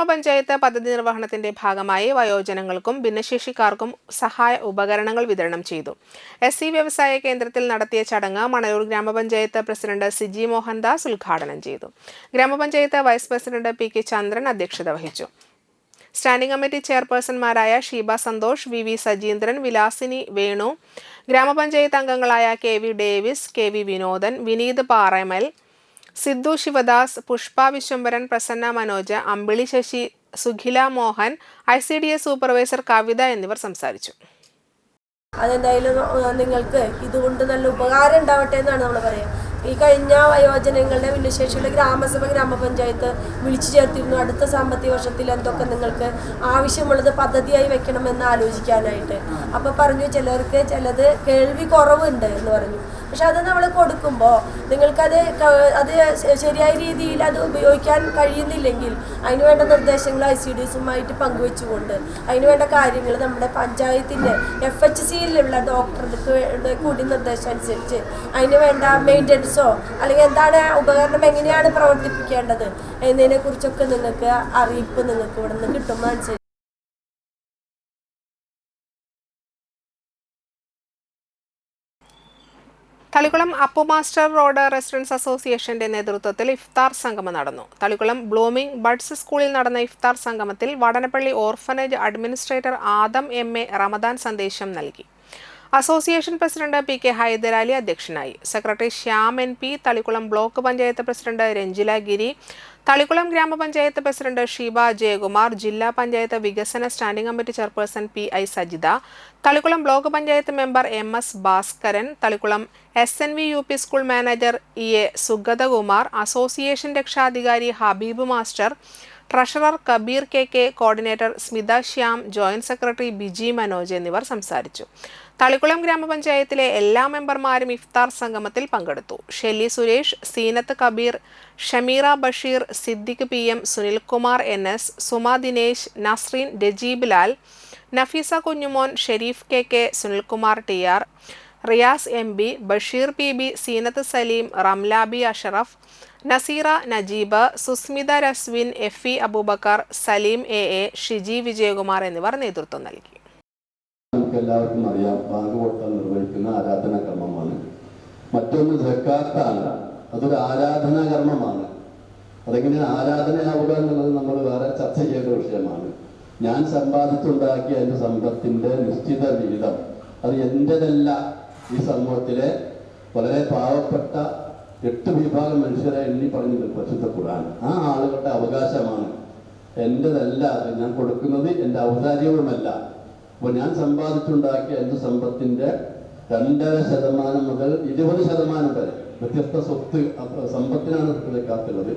ഗ്രാമപഞ്ചായത്ത് പദ്ധതി നിർവഹണത്തിന്റെ ഭാഗമായി വയോജനങ്ങൾക്കും ഭിന്നശേഷിക്കാർക്കും സഹായ ഉപകരണങ്ങൾ വിതരണം ചെയ്തു. SC വ്യവസായ കേന്ദ്രത്തിൽ നടത്തിയ ചടങ്ങ് മണലൂർ ഗ്രാമപഞ്ചായത്ത് പ്രസിഡന്റ് സിജി മോഹൻദാസ് ഉദ്ഘാടനം ചെയ്തു. ഗ്രാമപഞ്ചായത്ത് വൈസ് പ്രസിഡന്റ് PK ചന്ദ്രൻ അധ്യക്ഷത വഹിച്ചു. സ്റ്റാൻഡിംഗ് കമ്മിറ്റി ചെയർപേഴ്സൺമാരായ ഷീബ സന്തോഷ്, VV സജീന്ദ്രൻ, വിലാസിനി വേണു, ഗ്രാമപഞ്ചായത്ത് അംഗങ്ങളായ KV Davis, KV Vinodan, Vineeth Paramal, Sidhu Sivadas, Pushpa Viswambharan, Prasanna Manoj, Ambili Sasi, Sukhila Mohan, ICDS supervisor Kavitha എന്നിവർ സംസാരിച്ചു. അതെന്തായാലും നിങ്ങൾക്ക് ഇതുകൊണ്ട് നല്ല ഉപകാരം ഉണ്ടാവട്ടെ എന്നാണ് നമ്മൾ പറയുക. ഈ കഴിഞ്ഞ വയോജനങ്ങളുടെ ഭിന്നശേഷിയുള്ള ഗ്രാമസഭ ഗ്രാമപഞ്ചായത്ത് വിളിച്ചു ചേർത്തിരുന്നു. അടുത്ത സാമ്പത്തിക വർഷത്തിൽ എന്തൊക്കെ നിങ്ങൾക്ക് ആവശ്യമുള്ളത് പദ്ധതിയായി വെക്കണമെന്ന് ആലോചിക്കാനായിട്ട്. അപ്പോൾ പറഞ്ഞു ചിലർക്ക് ചിലത് കേൾവി കുറവുണ്ട് എന്ന് പറഞ്ഞു. പക്ഷെ അത് നമ്മൾ കൊടുക്കുമ്പോൾ നിങ്ങൾക്കത് ശരിയായ രീതിയിൽ അത് ഉപയോഗിക്കാൻ കഴിയുന്നില്ലെങ്കിൽ അതിനുവേണ്ട നിർദ്ദേശങ്ങൾ ICDSുമായിട്ട് പങ്കുവെച്ചുകൊണ്ട് അതിനുവേണ്ട കാര്യങ്ങൾ നമ്മുടെ പഞ്ചായത്തിൻ്റെ FHCയിലുള്ള ഡോക്ടർക്ക് കൂടി നിർദ്ദേശം അനുസരിച്ച് അതിന് വേണ്ട മെയിൻ്റനൻസോ അല്ലെങ്കിൽ എന്താണ് ഉപകരണം എങ്ങനെയാണ് പ്രവർത്തിപ്പിക്കേണ്ടത് എന്നതിനെക്കുറിച്ചൊക്കെ നിങ്ങൾക്ക് അറിയിപ്പ് നിങ്ങൾക്ക് ഇവിടെ നിന്ന് കിട്ടുന്നതനുസരിച്ച് Thalikulam Appu master road residents അസോസിയേഷന്റെ നേതൃത്വത്തിൽ ഇഫ്താർ സംഗമം നടന്നു. തളിക്കുളം ബ്ലൂമിംഗ് ബഡ്സ് സ്കൂളിൽ നടന്ന ഇഫ്താർ സംഗമത്തിൽ Vadanappally orphanage administrator Adam MA റമദാൻ സന്ദേശം നൽകി. അസോസിയേഷൻ പ്രസിഡന്റ് PK ഹൈദരാലി അധ്യക്ഷനായി. Secretary Shyam NP, Thalikulam block panchayat president Ranjila Giri, Thalikulam ഗ്രാമപഞ്ചായത്ത് പ്രസിഡന്റ് ഷീബ ജയകുമാർ, ജില്ലാ പഞ്ചായത്ത് വികസന standing committee chairperson PI Sajitha, Thalikulam block panchayat member MS Bhaskaran, Thalikulam SNV UP school manager EA Sugathakumar, association രക്ഷാധികാരി Habeeb master, treasurer Kabeer KK, coordinator Smitha Shyam, joint secretary Biji Manoj എന്നിവർ സംസാരിച്ചു. തളിക്കുളം ഗ്രാമപഞ്ചായത്തിലെ എല്ലാ മെമ്പർമാരും ഇഫ്താർ സംഗമത്തിൽ പങ്കെടുത്തു. Shelly Suresh, Seenath Kabeer, Shameera Basheer, Siddique PM, Sunilkumar NS, Suma Dinesh, Nasreen, Rajeeb Lal, Nafeesa Kunjumon, Shareef KK, Sunilkumar TR, Riyas MB, Basheer PB, Seenath Saleem, Ramlabi Ashraf, Naseera Najeeb, Susmitha Raswin, FE Abubacker, Saleem AA, Shiji Vijayakumar എന്നിവർ നേതൃത്വം നൽകി. നമുക്ക് എല്ലാവർക്കും അറിയാം, ബാങ്ക് കൊടുത്താൽ നിർവഹിക്കുന്ന ആരാധനാ കർമ്മമാണ്. മറ്റൊന്ന് സക്കാത്താണ്. അതൊരു ആരാധനാ കർമ്മമാണ്. അതെങ്ങനെ ആരാധനയാവുക എന്നുള്ളത് നമ്മൾ വേറെ ചർച്ച ചെയ്യേണ്ട വിഷയമാണ്. ഞാൻ സമ്പാദിച്ചുണ്ടാക്കിയ എൻ്റെ സമ്പത്തിൻ്റെ നിശ്ചിത വിഹിതം അത് എൻ്റെതല്ല. ഈ സമൂഹത്തിലെ വളരെ പാവപ്പെട്ട 8 വിഭാഗം മനുഷ്യരെ എണ്ണി പറഞ്ഞത് പരിശുദ്ധ ഖുർആൻ. ആ ആളുകളുടെ അവകാശമാണ്. എൻ്റെതല്ല. ഞാൻ കൊടുക്കുന്നത് എൻ്റെ ഔദാര്യവുമല്ല. അപ്പോൾ ഞാൻ സമ്പാദിച്ചുണ്ടാക്കിയ എൻ്റെ സമ്പത്തിൻ്റെ 2.5% മുതൽ 20% വരെ വ്യത്യസ്ത സ്വത്ത് സമ്പത്തിനാണ് വെക്കാത്തുള്ളത്.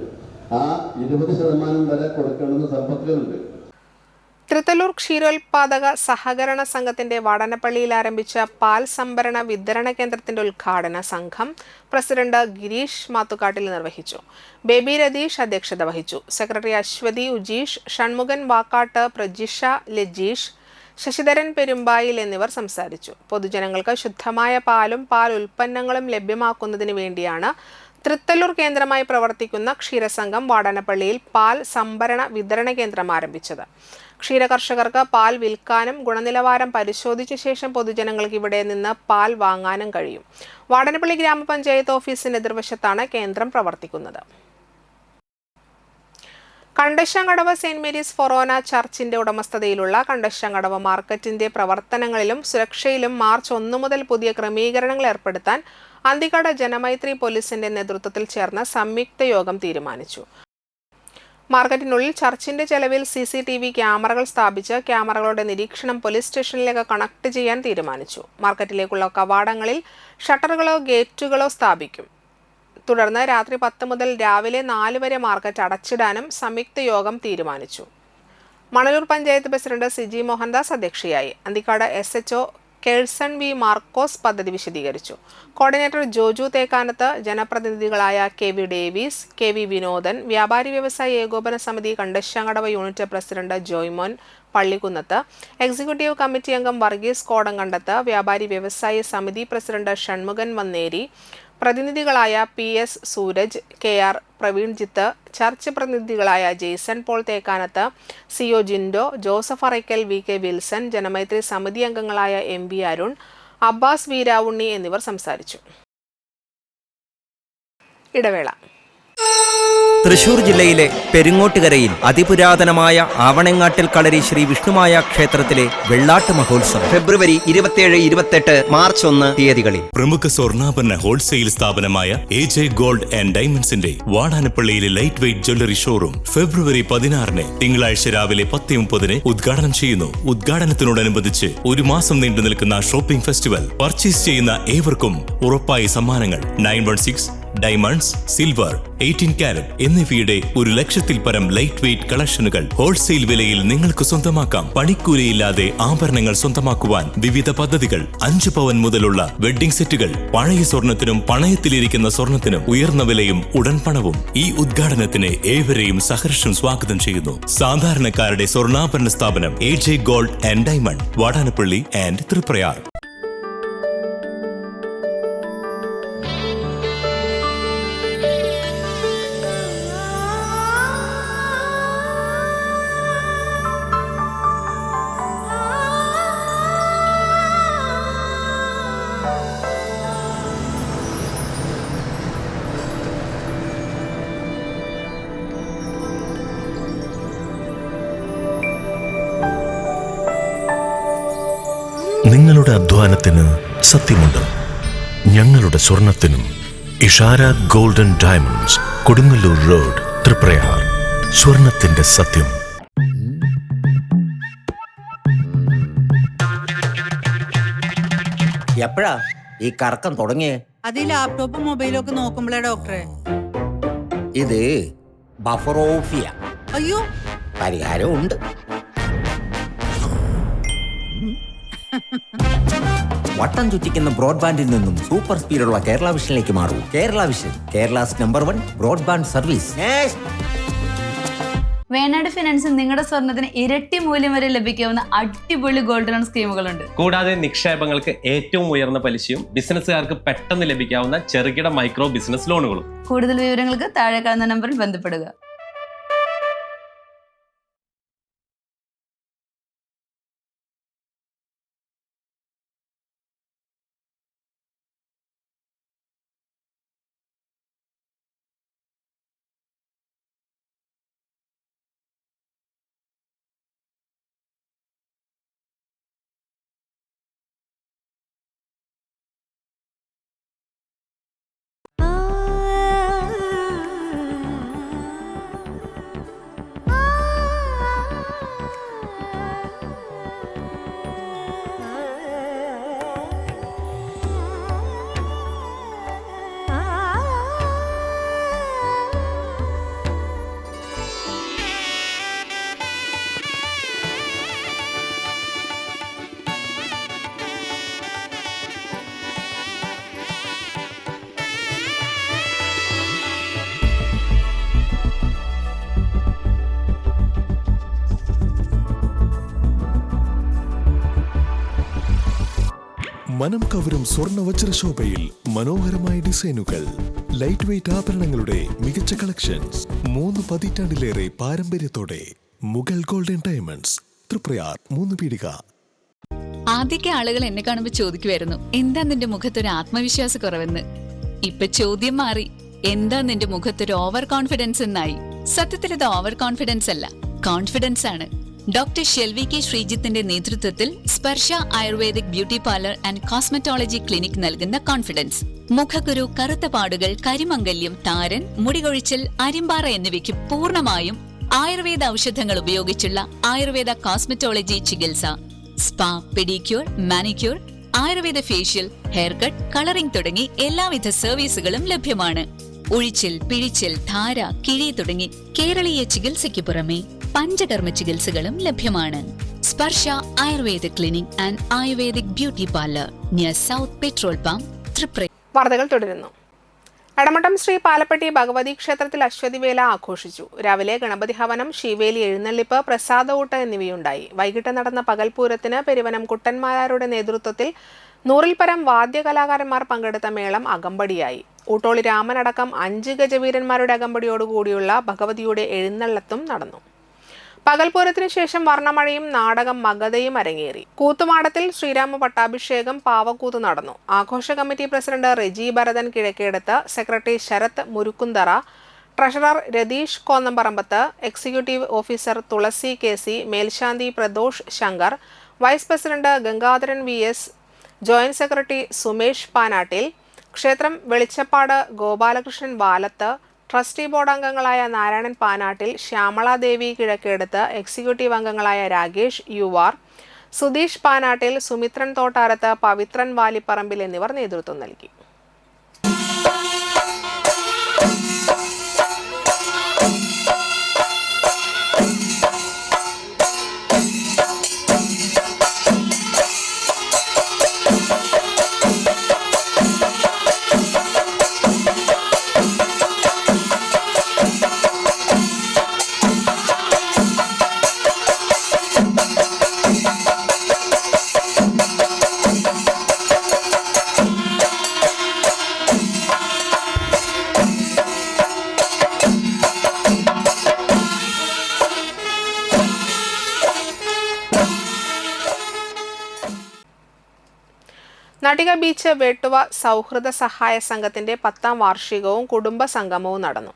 ആ 20% വരെ കൊടുക്കേണ്ടുന്ന സമ്പത്തുകളുണ്ട്. തൃത്തല്ലൂർ ക്ഷീരോത്പാദക സഹകരണ സംഘത്തിന്റെ വടനപ്പള്ളിയിൽ ആരംഭിച്ച പാൽ സംഭരണ വിതരണ കേന്ദ്രത്തിന്റെ ഉദ്ഘാടന സംഘം പ്രസിഡന്റ് ഗിരീഷ് മാത്തുക്കാട്ടിൽ നിർവഹിച്ചു. ബേബി രതീഷ് അധ്യക്ഷത വഹിച്ചു. സെക്രട്ടറി അശ്വതി ഉജീഷ്, ഷൺമുഖൻ വാക്കാട്ട്, പ്രജിഷ ലജീഷ്, ശശിധരൻ പെരുമ്പായിൽ എന്നിവർ സംസാരിച്ചു. പൊതുജനങ്ങൾക്ക് ശുദ്ധമായ പാലും പാൽ ഉൽപ്പന്നങ്ങളും ലഭ്യമാക്കുന്നതിന് വേണ്ടിയാണ് തൃത്തല്ലൂർ കേന്ദ്രമായി പ്രവർത്തിക്കുന്ന ക്ഷീരസംഘം വാടനപ്പള്ളിയിൽ പാൽ സംഭരണ വിതരണ കേന്ദ്രം ആരംഭിച്ചത്. ക്ഷീരകർഷകർക്ക് പാൽ വിൽക്കാനും ഗുണനിലവാരം പരിശോധിച്ച ശേഷം പൊതുജനങ്ങൾക്ക് ഇവിടെ നിന്ന് പാൽ വാങ്ങാനും കഴിയും. വാടനപ്പള്ളി ഗ്രാമപഞ്ചായത്ത് ഓഫീസിന് എതിർവശത്താണ് കേന്ദ്രം പ്രവർത്തിക്കുന്നത്. കണ്ടശങ്കടവ് സെന്റ് മേരീസ് ഫൊറോന ചർച്ചിന്റെ ഉടമസ്ഥതയിലുള്ള കണ്ടശങ്കടവ് മാർക്കറ്റിന്റെ പ്രവർത്തനങ്ങളിലും സുരക്ഷയിലും മാർച്ച് 1 മുതൽ പുതിയ ക്രമീകരണങ്ങൾ ഏർപ്പെടുത്താൻ അന്തിക്കാട് ജനമൈത്രി പോലീസിന്റെ നേതൃത്വത്തിൽ ചേർന്ന സംയുക്ത യോഗം തീരുമാനിച്ചു. മാർക്കറ്റിനുള്ളിൽ ചർച്ചിന്റെ ചെലവിൽ CCTV ക്യാമറകൾ സ്ഥാപിച്ച് ക്യാമറകളുടെ നിരീക്ഷണം പോലീസ് സ്റ്റേഷനിലേക്ക് കണക്ട് ചെയ്യാൻ തീരുമാനിച്ചു. മാർക്കറ്റിലേക്കുള്ള കവാടങ്ങളിൽ ഷട്ടറുകളോ ഗേറ്റുകളോ സ്ഥാപിക്കും. തുടർന്ന് രാത്രി 10 മുതൽ രാവിലെ 4 വരെ മാർക്കറ്റ് അടച്ചിടാനും സംയുക്ത യോഗം തീരുമാനിച്ചു. മണലൂർ പഞ്ചായത്ത് പ്രസിഡന്റ് സിജി മോഹൻദാസ് അധ്യക്ഷയായി. അന്തിക്കാട് SHO കേഴ്സൺ V മാർക്കോസ് പദ്ധതി വിശദീകരിച്ചു. കോർഡിനേറ്റർ ജോജു തേക്കാനത്ത്, ജനപ്രതിനിധികളായ KV ഡേവിസ്, KV വിനോദൻ, വ്യാപാരി വ്യവസായി ഏകോപന സമിതി Kandassankadavu unit president Joymon Pallikkunnath, executive committee അംഗം വർഗീസ് കോടങ്കണ്ടത്ത്, വ്യാപാരി വ്യവസായി സമിതി പ്രസിഡന്റ് ഷൺമുഖൻ വന്നേരി, പ്രതിനിധികളായ PS Sooraj, KR Praveenjith, church പ്രതിനിധികളായ Jaison Paul Thekkanath, CO Jindo, Joseph Arakkal, VK Wilson, Janamaithri സമിതി അംഗങ്ങളായ MB അരുൺ, അബ്ബാസ് വീരാവുണ്ണി എന്നിവർ സംസാരിച്ചു. ഇടവേള. തൃശൂർ ജില്ലയിലെ പെരിങ്ങോട്ടുകരയിൽ അതിപുരാതനമായ ആവണങ്ങാട്ടിൽ കളരി ശ്രീ വിഷ്ണുമായ ക്ഷേത്രത്തിലെ വെള്ളാട്ട് മഹോത്സവം ഫെബ്രുവരി 27, 28, മാർച്ച് 1 തീയതികളിൽ. പ്രമുഖ സ്വർണ്ണാഭരണ ഹോൾസെയിൽ സ്ഥാപനമായ AJ ഗോൾഡ് ആൻഡ് ഡയമണ്ട്സിന്റെ വാടാനപ്പള്ളിയിലെ light weight jewellery showroom February 16 തിങ്കളാഴ്ച രാവിലെ 10:30 ഉദ്ഘാടനം ചെയ്യുന്നു. ഉദ്ഘാടനത്തിനോടനുബന്ധിച്ച് ഒരു മാസം നീണ്ടു നിൽക്കുന്ന ഷോപ്പിംഗ് ഫെസ്റ്റിവൽ. പർച്ചേസ് ചെയ്യുന്ന ഏവർക്കും ഉറപ്പായ സമ്മാനങ്ങൾ. 916 ഡയമണ്ട്സ്, സിൽവർ, 18 കാരറ്റ് എന്നിവയുടെ 100,000-ൽ പരം ലൈറ്റ് വെയ്റ്റ് കളക്ഷനുകൾ ഹോൾസെയിൽ വിലയിൽ നിങ്ങൾക്ക് സ്വന്തമാക്കാം. പണിക്കൂലിയില്ലാതെ ആഭരണങ്ങൾ സ്വന്തമാക്കുവാൻ വിവിധ പദ്ധതികൾ. 5 പവൻ മുതലുള്ള വെഡ്ഡിംഗ് സെറ്റുകൾ. പഴയ സ്വർണത്തിനും പണയത്തിലിരിക്കുന്ന സ്വർണത്തിനും ഉയർന്ന വിലയും ഉടൻ പണവും. ഈ ഉദ്ഘാടനത്തിന് ഏവരെയും സഹർഷം സ്വാഗതം ചെയ്യുന്നു. സാധാരണക്കാരുടെ സ്വർണ്ണാഭരണ സ്ഥാപനം AJ gold and diamond, Vadanappally and Triprayar. നിങ്ങളുടെ അധ്വാനത്തിന് സത്യമുണ്ട്. ഞങ്ങളുടെ സ്വർണത്തിനും. Ishara golden diamonds, Kodungallur road, Triprayar. സ്വർണത്തിന്റെ സത്യം. എപ്പോഴാ ഈ കറക്കം തുടങ്ങിയേ? അത് ഈ ലാപ്ടോപ്പും മൊബൈലും ഒക്കെ നോക്കുമ്പോഴേ ഡോക്ടറെ. ഇത് ബഫറോഫിയ. അയ്യോ, പരിഹാരവും ഉണ്ട്. വട്ടം ചുറ്റിക്കുന്ന ബ്രോഡ്ബാൻഡിൽ നിന്നും സൂപ്പർ സ്പീഡുള്ള കേരള വിഷനിലേക്ക് മാറൂ. Kerala vision, Kerala's number 1 broadband service. Venad ഫിനാൻസിൽ നിങ്ങളുടെ സ്വർണ്ണത്തിന് ഇരട്ടി മൂല്യം വരെ ലഭിക്കാവുന്ന അടിപൊളി ഗോൾഡ് ലോൺ സ്കീമുകളുണ്ട്. കൂടാതെ നിക്ഷേപങ്ങൾക്ക് ഏറ്റവും ഉയർന്ന പലിശയും ബിസിനസ്സുകാർക്ക് പെട്ടെന്ന് ലഭിക്കാവുന്ന ചെറുകിട മൈക്രോ ബിസിനസ് ലോണുകളും. കൂടുതൽ വിവരങ്ങൾക്ക് താഴെ കാണുന്ന നമ്പറിൽ ബന്ധപ്പെടുക. മനം കവരും സ്വർണ്ണ വജ്രശോഭയിൽ മനോഹരമായ ഡിസൈനുകൾ. ലൈറ്റ് വെയ്റ്റ് ആഭരണങ്ങളുടെ മികച്ച കളക്ഷൻസ്. 3 പതിറ്റാണ്ടിലേറെ പാരമ്പര്യത്തോടെ മുഗൾ ഗോൾഡൻ ഡയമണ്ട്സ്, തൃപ്രയാർ, 3 പീടിക. ആദ്യമൊക്കെ ആളുകൾ എന്നെ കാണുമ്പോൾ ചോദിക്കുമായിരുന്നു, എന്താ നിന്റെ മുഖത്തൊരു ആത്മവിശ്വാസ കുറവെന്ന്. ഇപ്പൊ ചോദ്യം മാറി, എന്താ നിന്റെ മുഖത്തൊരു ഓവർ കോൺഫിഡൻസ് എന്നായി. സത്യത്തിൽ ഇത് ഓവർ കോൺഫിഡൻസ് അല്ല, കോൺഫിഡൻസ് ആണ്. ഡോക്ടർ ഷെൽവി കെ ശ്രീജിത്തിന്റെ നേതൃത്വത്തിൽ Sparsha ayurvedic beauty parlour and cosmetology clinic നൽകുന്ന കോൺഫിഡൻസ്. മുഖക്കുരു, കറുത്ത പാടുകൾ, കരിമംഗല്യം, താരൻ, മുടികൊഴിച്ചിൽ, അരിമ്പാറ എന്നിവയ്ക്ക് പൂർണ്ണമായും ആയുർവേദ ഔഷധങ്ങൾ ഉപയോഗിച്ചുള്ള ആയുർവേദ കോസ്മെറ്റോളജി ചികിത്സ. Spa, pedicure, manicure, Ayurveda facial, hair cut, colouring തുടങ്ങി എല്ലാവിധ സർവീസുകളും ലഭ്യമാണ്. ഒഴിച്ചിൽ, പിഴിച്ചിൽ, ധാര, കിഴി തുടങ്ങി കേരളീയ ചികിത്സയ്ക്ക് പുറമെ പഞ്ചകർമ്മ ചികിത്സകളും ലഭ്യമാണ്. Sparsha Ayurveda clinic and ayurvedic beauty parlour, near south petrol pump, Triprayar. വാർത്തകൾ തുടരുന്നു. എടമട്ടം ശ്രീ പാലപ്പെട്ടി ഭഗവതി ക്ഷേത്രത്തിൽ അശ്വതിവേല ആഘോഷിച്ചു. രാവിലെ ഗണപതി ഹവനം, ശീവേലി എഴുന്നള്ളിപ്പ്, പ്രസാദഊട്ട് എന്നിവയുണ്ടായി. വൈകിട്ട് നടന്ന പകൽപൂരത്തിന് പെരുവനം കുട്ടന്മാരാരുടെ നേതൃത്വത്തിൽ 100-ൽ പരം വാദ്യകലാകാരന്മാർ പങ്കെടുത്ത മേളം അകമ്പടിയായി. ഊട്ടോളി രാമനടക്കം 5 ഗജവീരന്മാരുടെ അകമ്പടിയോടുകൂടിയുള്ള ഭഗവതിയുടെ എഴുന്നള്ളത്തും നടന്നു. പകൽപൂരത്തിനു ശേഷം വർണ്ണമഴയും നാടകം മഗധയും അരങ്ങേറി. കൂത്തുമാടത്തിൽ ശ്രീരാമ പട്ടാഭിഷേകം പാവക്കൂത്ത് നടന്നു. ആഘോഷ committee president Reji Bharathan Kizhakkedath, secretary Sarath Murukkunthara, treasurer Ratheesh Konnamparambath, executive officer Thulasi KC, മേൽശാന്തി Pradosh Shankar, vice president Gangadharan VS, joint secretary Sumesh Panattil, ക്ഷേത്രം വെളിച്ചപ്പാട് ഗോപാലകൃഷ്ണൻ വാലത്ത്, ട്രസ്റ്റി ബോർഡ് അംഗങ്ങളായ നാരായണൻ പാനാട്ടിൽ, ശ്യാമളാദേവി കിഴക്കേടത്ത്, എക്സിക്യൂട്ടീവ് അംഗങ്ങളായ രാകേഷ് UR, സുധീഷ് പാനാട്ടിൽ, സുമിത്രൻ തോട്ടാരത്ത്, പവിത്രൻ വാലിപ്പറമ്പിൽ എന്നിവർ നേതൃത്വം നൽകി. നടിക ബീച്ച് വേട്ടുവ സൗഹൃദ സഹായ സംഘത്തിന്റെ 10ാം വാർഷികവും കുടുംബ സംഗമവും നടന്നു.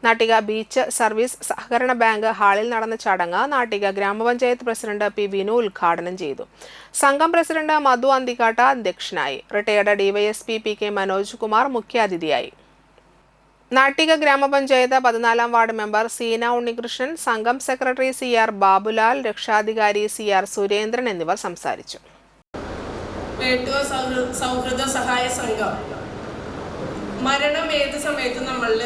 നാട്ടിക ബീച്ച് സർവീസ് സഹകരണ ബാങ്ക് ഹാളിൽ നടന്ന ചടങ്ങ് നാട്ടിക ഗ്രാമപഞ്ചായത്ത് പ്രസിഡന്റ് P. വിനു ഉദ്ഘാടനം ചെയ്തു. സംഘം പ്രസിഡന്റ് മധു അന്തിക്കാട്ട അധ്യക്ഷനായി. Retired DYSP PK Manoj Kumar മുഖ്യാതിഥിയായി. നാട്ടിക ഗ്രാമപഞ്ചായത്ത് 14ാം വാർഡ് മെമ്പർ സീന ഉണ്ണികൃഷ്ണൻ, സംഘം സെക്രട്ടറി CR ബാബുലാൽ, രക്ഷാധികാരി CR സുരേന്ദ്രൻ എന്നിവർ സംസാരിച്ചു. വേട്ടുവ സൗഹൃദ സഹായ സംഘം മരണം ഏത് സമയത്തും നമ്മളിൽ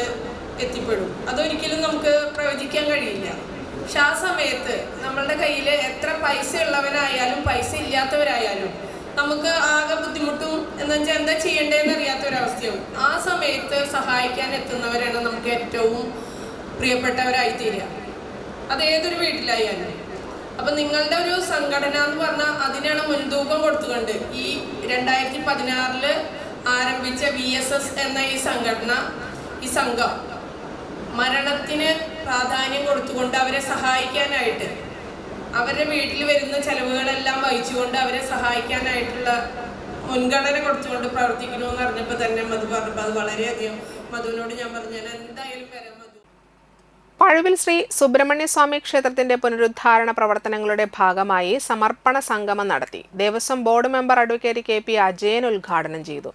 എത്തിപ്പെടും. അതൊരിക്കലും നമുക്ക് പ്രവചിക്കാൻ കഴിയില്ല. പക്ഷെ ആ സമയത്ത് നമ്മളുടെ കയ്യിൽ എത്ര പൈസ ഉള്ളവരായാലും പൈസ ഇല്ലാത്തവരായാലും നമുക്ക് ആകെ ബുദ്ധിമുട്ടും എന്ന് വെച്ചാൽ എന്താ ചെയ്യേണ്ടതെന്ന് അറിയാത്തൊരവസ്ഥയാവും. ആ സമയത്ത് സഹായിക്കാൻ എത്തുന്നവരാണ് നമുക്ക് ഏറ്റവും പ്രിയപ്പെട്ടവരായിത്തീരുക. അത് ഏതൊരു വീട്ടിലായാലും. അപ്പം നിങ്ങളുടെ ഒരു സംഘടന എന്ന് പറഞ്ഞാൽ അതിനാണ് മുൻതൂക്കം കൊടുത്തുകൊണ്ട് ഈ 2016 ആരംഭിച്ച VSS എന്ന ഈ സംഘടന, ഈ സംഘം മരണത്തിന് പ്രാധാന്യം കൊടുത്തുകൊണ്ട് അവരെ സഹായിക്കാനായിട്ട്, അവരുടെ വീട്ടിൽ വരുന്ന ചെലവുകളെല്ലാം വഹിച്ചുകൊണ്ട് അവരെ സഹായിക്കാനായിട്ടുള്ള മുൻഗണന കൊടുത്തുകൊണ്ട് പ്രവർത്തിക്കണമെന്ന് പറഞ്ഞപ്പോൾ തന്നെ മധു പറഞ്ഞപ്പോൾ അത് വളരെയധികം മധുവിനോട് ഞാൻ പറഞ്ഞു, ഞാൻ എന്തായാലും വരാം. പഴുവിൽ ശ്രീ സുബ്രഹ്മണ്യസ്വാമി ക്ഷേത്രത്തിന്റെ പുനരുദ്ധാരണ പ്രവർത്തനങ്ങളുടെ ഭാഗമായി സമർപ്പണ സംഗമം നടത്തി. Devaswom board member advocate KP Ajayan ഉദ്ഘാടനം ചെയ്തു.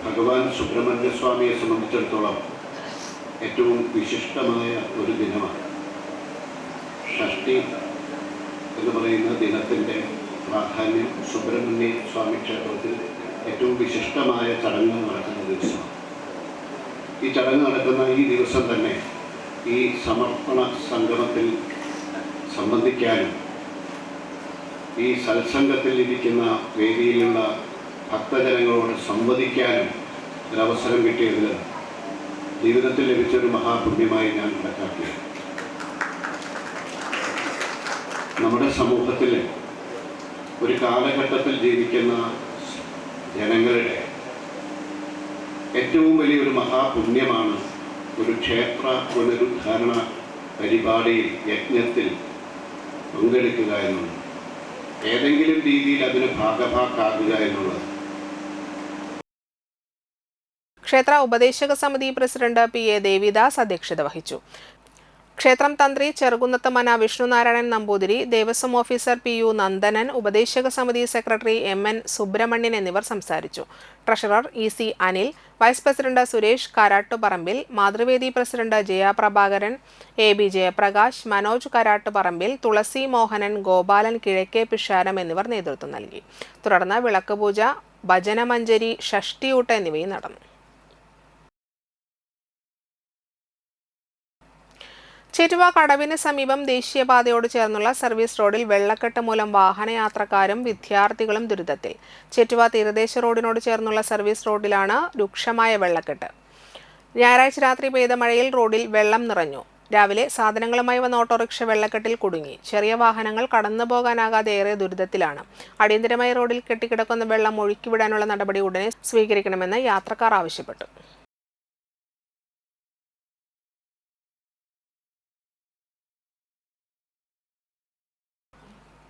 ഭഗവാൻ സുബ്രഹ്മണ്യസ്വാമിയെ സംബന്ധിച്ചിടത്തോളം ഏറ്റവും വിശിഷ്ടമായ ഒരു ദിനമാണ്. ഷഷ്ടി എന്ന് പറയുന്ന ദിനത്തിൻ്റെ പ്രാധാന്യം സുബ്രഹ്മണ്യ സ്വാമി ക്ഷേത്രത്തിൽ ഏറ്റവും വിശിഷ്ടമായ ചടങ്ങ് നടക്കുന്ന ദിവസമാണ്. ഈ ചടങ്ങ് നടക്കുന്ന ഈ ദിവസം തന്നെ ഈ സമർപ്പണ സംഗമത്തിൽ സംബന്ധിക്കാനും ഈ സത്സംഗത്തിൽ ഇരിക്കുന്ന വേദിയിലുള്ള ഭക്തജനങ്ങളോട് സംവദിക്കാനും ഒരവസരം കിട്ടിയതിൽ ജീവിതത്തിൽ ലഭിച്ചൊരു മഹാപുണ്യമായി ഞാൻ കണക്കാക്കി. നമ്മുടെ സമൂഹത്തിൽ ഒരു കാലഘട്ടത്തിൽ ജീവിക്കുന്ന ജനങ്ങളുടെ ഏറ്റവും വലിയൊരു മഹാപുണ്യമാണ് ഒരു ക്ഷേത്ര പുനരുദ്ധാരണ പരിപാടിയിൽ, യജ്ഞത്തിൽ പങ്കെടുക്കുക എന്നുള്ളത്, ഏതെങ്കിലും രീതിയിൽ അതിന് ഭാഗഭാക്കാകുക എന്നുള്ളത്. ക്ഷേത്ര ഉപദേശക സമിതി പ്രസിഡന്റ് PA ദേവിദാസ് അധ്യക്ഷത വഹിച്ചു. ക്ഷേത്രം തന്ത്രി ചെറുകുന്നത്ത് മന വിഷ്ണുനാരായണൻ നമ്പൂതിരി, ദേവസ്വം ഓഫീസർ PU നന്ദനൻ, ഉപദേശക സമിതി സെക്രട്ടറി MN സുബ്രഹ്മണ്യൻ എന്നിവർ സംസാരിച്ചു. Treasurer EC Anil, vice president Suresh Karattuparambil, Mathruvedi president Jaya Prabhakaran, AB Jayaprakash, Manoj Karattuparambil, Thulasi Mohanan, Gopalan Kizhakke Pisharam എന്നിവർ നേതൃത്വം നൽകി. തുടർന്ന് വിളക്കുപൂജ, ഭജനമഞ്ജരി, ഷഷ്ടിയൂട്ട് എന്നിവയും നടന്നു. ചേറ്റുവ കടവിന് സമീപം ദേശീയപാതയോട് ചേർന്നുള്ള സർവീസ് റോഡിൽ വെള്ളക്കെട്ട് മൂലം വാഹനയാത്രക്കാരും വിദ്യാർത്ഥികളും ദുരിതത്തിൽ. ചേറ്റുവ തീരദേശ റോഡിനോട് ചേർന്നുള്ള സർവീസ് റോഡിലാണ് രൂക്ഷമായ വെള്ളക്കെട്ട്. ഞായറാഴ്ച രാത്രി പെയ്ത മഴയിൽ റോഡിൽ വെള്ളം നിറഞ്ഞു. രാവിലെ സാധനങ്ങളുമായി വന്ന ഓട്ടോറിക്ഷ വെള്ളക്കെട്ടിൽ കുടുങ്ങി. ചെറിയ വാഹനങ്ങൾ കടന്നു പോകാനാകാതെ ഏറെ ദുരിതത്തിലാണ്. അടിയന്തരമായി റോഡിൽ കെട്ടിക്കിടക്കുന്ന വെള്ളം ഒഴുക്കിവിടാനുള്ള നടപടി ഉടനെ സ്വീകരിക്കണമെന്ന് യാത്രക്കാർ ആവശ്യപ്പെട്ടു.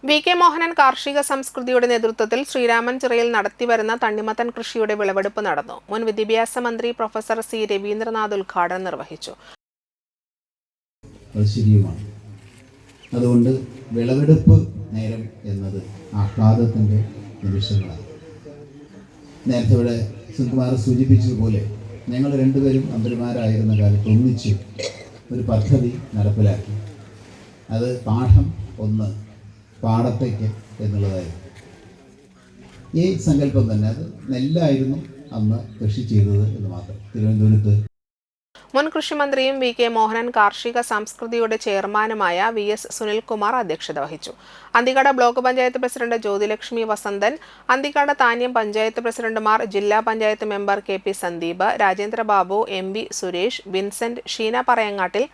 വി കെ മോഹനൻ കാർഷിക സംസ്കൃതിയുടെ നേതൃത്വത്തിൽ ശ്രീരാമൻ ചിറയിൽ നടത്തിവരുന്ന തണ്ണിമത്തൻ കൃഷിയുടെ വിളവെടുപ്പ് നടന്നു. മുൻ വിദ്യാഭ്യാസ മന്ത്രി പ്രൊഫസർ സി രവീന്ദ്രനാഥ് ഉദ്ഘാടനം നിർവഹിച്ചു. അതുകൊണ്ട് വിളവെടുപ്പ് നേരം എന്നത് ആഹ്ലാദത്തിൻ്റെ നിമിഷങ്ങളാണ്. നേരത്തെ ഇവിടെ സുകുമാർ സൂചിപ്പിച്ചതുപോലെ ഞങ്ങൾ രണ്ടുപേരും മന്ത്രിമാരായിരുന്ന കാലത്ത് ഒന്നിച്ച് ഒരു പദ്ധതി നടപ്പിലാക്കി. അത് പാഠം 1 പാടത്തേക്ക് എന്നുള്ളതായിരുന്നു. ഈ സങ്കല്പം തന്നെ അത് നെല്ലായിരുന്നു അന്ന് കൃഷി ചെയ്തത് എന്ന് മാത്രം. തിരുവനന്തപുരത്ത് മുൻ കൃഷിമന്ത്രിയും വി കെ മോഹനൻ കാർഷിക സംസ്കൃതിയുടെ ചെയർമാനുമായ വി എസ് സുനിൽകുമാർ അധ്യക്ഷത വഹിച്ചു. അന്തിക്കാട് ബ്ലോക്ക് പഞ്ചായത്ത് പ്രസിഡന്റ് ജ്യോതിലക്ഷ്മി വസന്തൻ, അന്തിക്കാട് താന്യം പഞ്ചായത്ത് പ്രസിഡന്റുമാർ, ജില്ലാ panchayat member K P Sandeep, Rajendrababu, M V Suresh, Vincent, Sheena Parayangattil,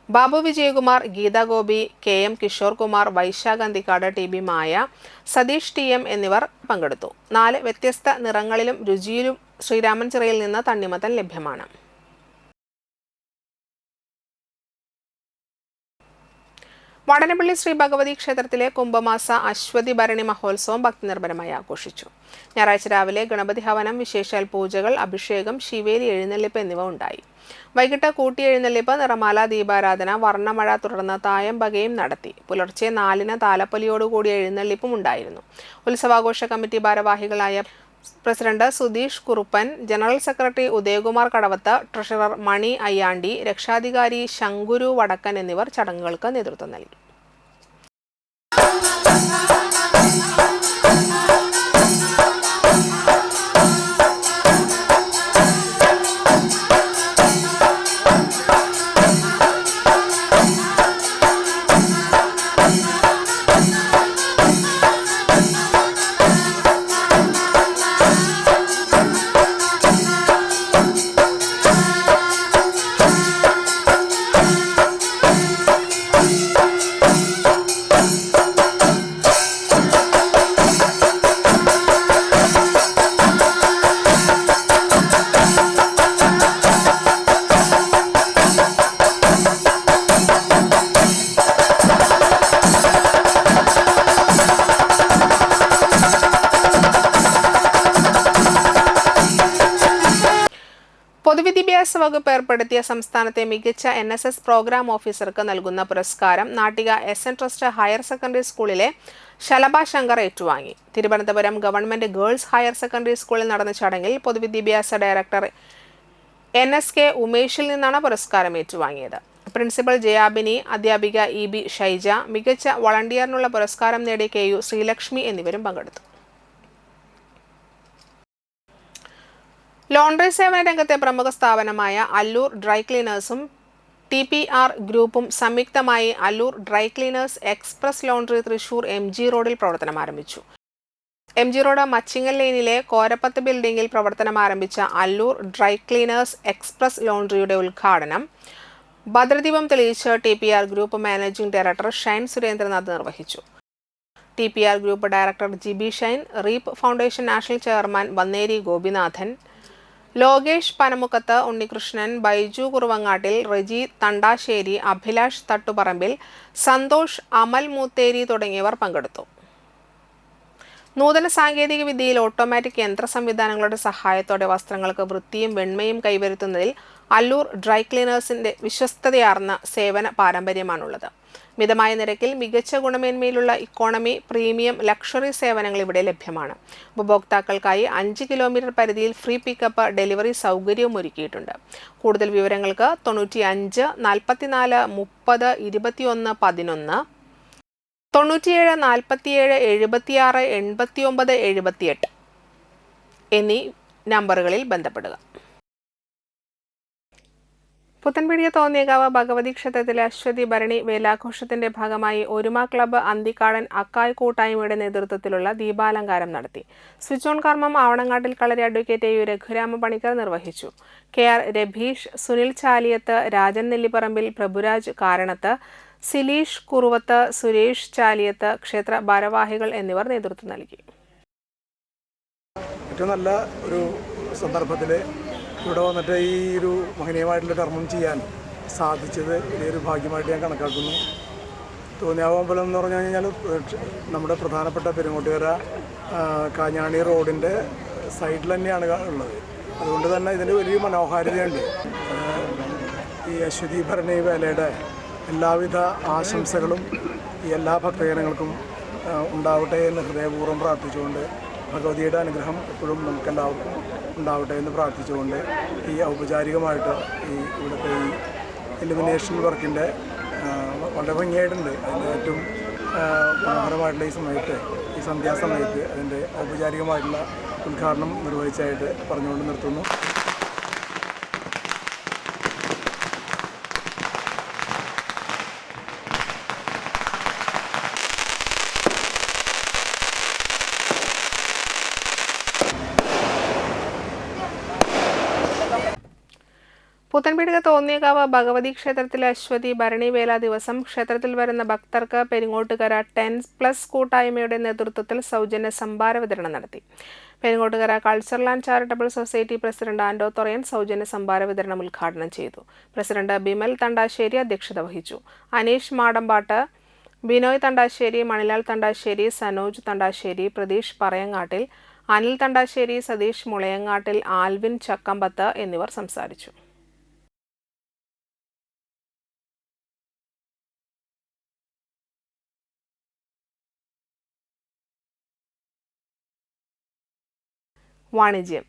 Babu Vijayakumar, Geetha Gopi, K M Kishore Kumar, Vaishakh Anthikad, T B Maya, Satheesh T M എന്നിവർ പങ്കെടുത്തു. 4 വ്യത്യസ്ത നിറങ്ങളിലും രുചിയിലും ശ്രീരാമൻ ചിറയിൽ നിന്ന് തണ്ണിമത്തൻ ലഭ്യമാണ്. വടനപ്പള്ളി ശ്രീ ഭഗവതി ക്ഷേത്രത്തിലെ കുംഭമാസ അശ്വതി ഭരണി മഹോത്സവം ഭക്തിനിർഭരമായി ആഘോഷിച്ചു. ഞായറാഴ്ച രാവിലെ ഗണപതി ഹവനം, വിശേഷാൽ പൂജകൾ, അഭിഷേകം, ശിവേലി എഴുന്നള്ളിപ്പ് എന്നിവ ഉണ്ടായി. വൈകിട്ട് കൂട്ടിയെഴുന്നള്ളിപ്പ്, നിറമാല, ദീപാരാധന, വർണ്ണമഴ, തുടർന്ന് തായമ്പകയും നടത്തി. പുലർച്ചെ 4-ന് താലപ്പൊലിയോടുകൂടിയ എഴുന്നള്ളിപ്പും ഉണ്ടായിരുന്നു. ഉത്സവാഘോഷ കമ്മിറ്റി ഭാരവാഹികളായ president Sudheesh Kuruppan, general secretary Udayakumar Kadavath, treasurer Mani Ayyandi, രക്ഷാധികാരി ശങ്കുരു വടക്കൻ എന്നിവർ ചടങ്ങുകൾക്ക് നേതൃത്വം നൽകി. പൊതുവിദ്യാഭ്യാസ വകുപ്പ് ഏർപ്പെടുത്തിയ സംസ്ഥാനത്തെ മികച്ച NSS പ്രോഗ്രാം ഓഫീസർക്ക് നൽകുന്ന പുരസ്കാരം Nattika SN trust higher secondary സ്കൂളിലെ ശലഭ ശങ്കർ ഏറ്റുവാങ്ങി. Thiruvananthapuram government girls higher secondary സ്കൂളിൽ നടന്ന ചടങ്ങിൽ പൊതുവിദ്യാഭ്യാസ ഡയറക്ടർ NSK ഉമേഷിൽ നിന്നാണ് പുരസ്കാരം ഏറ്റുവാങ്ങിയത്. പ്രിൻസിപ്പൽ ജയാബിനി, അധ്യാപിക EB ഷൈജ, മികച്ച വളണ്ടിയറിനുള്ള പുരസ്കാരം നേടിയ KU ശ്രീലക്ഷ്മി എന്നിവരും പങ്കെടുത്തു. ലോണ്ടറി സേവന രംഗത്തെ പ്രമുഖ സ്ഥാപനമായ അല്ലൂർ ഡ്രൈ ക്ലീനേഴ്സും TPR ഗ്രൂപ്പും സംയുക്തമായി Allur dry cleaners express laundry Thrissur MG റോഡിൽ പ്രവർത്തനം ആരംഭിച്ചു. MG റോഡ് മച്ചിങ്ങൽ ലൈനിലെ കോരപ്പത്ത് ബിൽഡിംഗിൽ പ്രവർത്തനം ആരംഭിച്ച അല്ലൂർ ഡ്രൈ ക്ലീനേഴ്സ് എക്സ്പ്രസ് ലോണ്ടറിയുടെ ഉദ്ഘാടനം ഭദ്രദീപം തെളിയിച്ച് TPR group managing director Shine Surendranath നിർവഹിച്ചു. TPR group director GB Shine, Reap foundation national chairman Vanneri Gopinathan, Lokesh Panamukkath, Unnikrishnan, Baiju Kuruvangattil, Reji Thandasseri, Abhilash Thattuparambil, Santhosh, Amal Mootheri തുടങ്ങിയവർ പങ്കെടുത്തു. നൂതന സാങ്കേതിക വിദ്യയിൽ ഓട്ടോമാറ്റിക് യന്ത്ര സംവിധാനങ്ങളുടെ സഹായത്തോടെ വസ്ത്രങ്ങൾക്ക് വൃത്തിയും വെണ്മയും കൈവരുത്തുന്നതിൽ അല്ലൂർ ഡ്രൈ ക്ലീനേഴ്സിന്റെ വിശ്വസ്തതയാർന്ന സേവന പാരമ്പര്യമാണുള്ളത്. മിതമായ നിരക്കിൽ മികച്ച ഗുണമേന്മയിലുള്ള ഇക്കോണമി, പ്രീമിയം, ലക്ഷറി സേവനങ്ങൾ ഇവിടെ ലഭ്യമാണ്. ഉപഭോക്താക്കൾക്കായി 5 കിലോമീറ്റർ പരിധിയിൽ ഫ്രീ പിക്കപ്പ്, ഡെലിവറി സൗകര്യവും ഒരുക്കിയിട്ടുണ്ട്. കൂടുതൽ വിവരങ്ങൾക്ക് 95 44 30 21 11, 97 47 76 89 78 എന്നീ നമ്പറുകളിൽ ബന്ധപ്പെടുക. പുത്തൻപീടിക തോന്നിയകാവ് ഭഗവതി ക്ഷേത്രത്തിലെ അശ്വതി ഭരണി വേലാഘോഷത്തിന്റെ ഭാഗമായി ഒരുമ ക്ലബ്ബ് അന്തിക്കാടൻ അക്കായ് കൂട്ടായ്മയുടെ നേതൃത്വത്തിലുള്ള ദീപാലങ്കാരം നടത്തി. സ്വിച്ച് ഓൺ കർമ്മം ആവണങ്ങാട്ടിൽ കളരി അഡ്വക്കേറ്റ് യു രഘുരാമ പണിക്കർ നിർവഹിച്ചു. KR രഭീഷ്, സുനിൽ ചാലിയത്ത്, രാജൻ നെല്ലിപ്പറമ്പിൽ, പ്രഭുരാജ് കാരണത്ത്, സിലീഷ് കുറുവത്ത്, സുരേഷ് ചാലിയത്ത്, ക്ഷേത്ര ഭാരവാഹികൾ എന്നിവർ നേതൃത്വം നൽകി. ഏറ്റവും നല്ല ഒരു സന്ദർഭത്തിൽ ഇവിടെ വന്നിട്ട് ഈ ഒരു മഹനീയമായിട്ടുള്ള കർമ്മം ചെയ്യാൻ സാധിച്ചത് വലിയൊരു ഭാഗ്യമായിട്ട് ഞാൻ കണക്കാക്കുന്നു. തോന്നിയാവ് അമ്പലം എന്ന് പറഞ്ഞു കഴിഞ്ഞാൽ നമ്മുടെ പ്രധാനപ്പെട്ട പെരുങ്ങോട്ടുകര കാഞ്ഞാണി റോഡിൻ്റെ സൈഡിൽ തന്നെയാണ് ഉള്ളത്. അതുകൊണ്ട് തന്നെ ഇതിന് വലിയ മനോഹാരിതയുണ്ട്. ഈ അശ്വതി ഭരണി വേലയുടെ എല്ലാവിധ ആശംസകളും ഈ എല്ലാ ഭക്തജനങ്ങൾക്കും ഉണ്ടാവട്ടെ എന്ന് ഹൃദയപൂർവ്വം പ്രാർത്ഥിച്ചുകൊണ്ട് ഭഗവതിയുടെ അനുഗ്രഹം എപ്പോഴും നമുക്കെല്ലാവർക്കും ഉണ്ടാവട്ടെ എന്ന് പ്രാർത്ഥിച്ചുകൊണ്ട് ഈ ഔപചാരികമായിട്ട് ഈ ഇവിടുത്തെ ഈ ഇലുമിനേഷൻ വർക്കിൻ്റെ വളരെ ഭംഗിയായിട്ടുണ്ട്. അതിൻ്റെ ഏറ്റവും മനോഹരമായിട്ടുള്ള ഈ സമയത്ത്, ഈ സന്ധ്യാസമയത്ത് അതിൻ്റെ ഔപചാരികമായിട്ടുള്ള ഉദ്ഘാടനം നിർവഹിച്ചായിട്ട് പറഞ്ഞുകൊണ്ട് നിർത്തുന്നു. പുത്തൻപീടിക തോന്നിയകാവ് ഭഗവതി ക്ഷേത്രത്തിലെ അശ്വതി ഭരണി വേല ദിവസം ക്ഷേത്രത്തിൽ വരുന്ന ഭക്തർക്ക് പെരിങ്ങോട്ടുകര 10+ കൂട്ടായ്മയുടെ നേതൃത്വത്തിൽ സൗജന്യ സംഭാര വിതരണം നടത്തി. Peringottukara cultural and charitable society president Ando Thorayan സൗജന്യ സംഭാര വിതരണം ഉദ്ഘാടനം ചെയ്തു. പ്രസിഡന്റ് ബിമൽ തണ്ടാശ്ശേരി അധ്യക്ഷത വഹിച്ചു. അനീഷ് മാടമ്പാട്ട്, ബിനോയ് തണ്ടാശ്ശേരി, മണിലാൽ തണ്ടാശ്ശേരി, സനോജ് തണ്ടാശ്ശേരി, പ്രതീഷ് പറയങ്ങാട്ടിൽ, അനിൽ തണ്ടാശ്ശേരി, സതീഷ് മുളയങ്ങാട്ടിൽ, ആൽവിൻ ചക്കമ്പത്ത് എന്നിവർ സംസാരിച്ചു. വാണിജ്യം.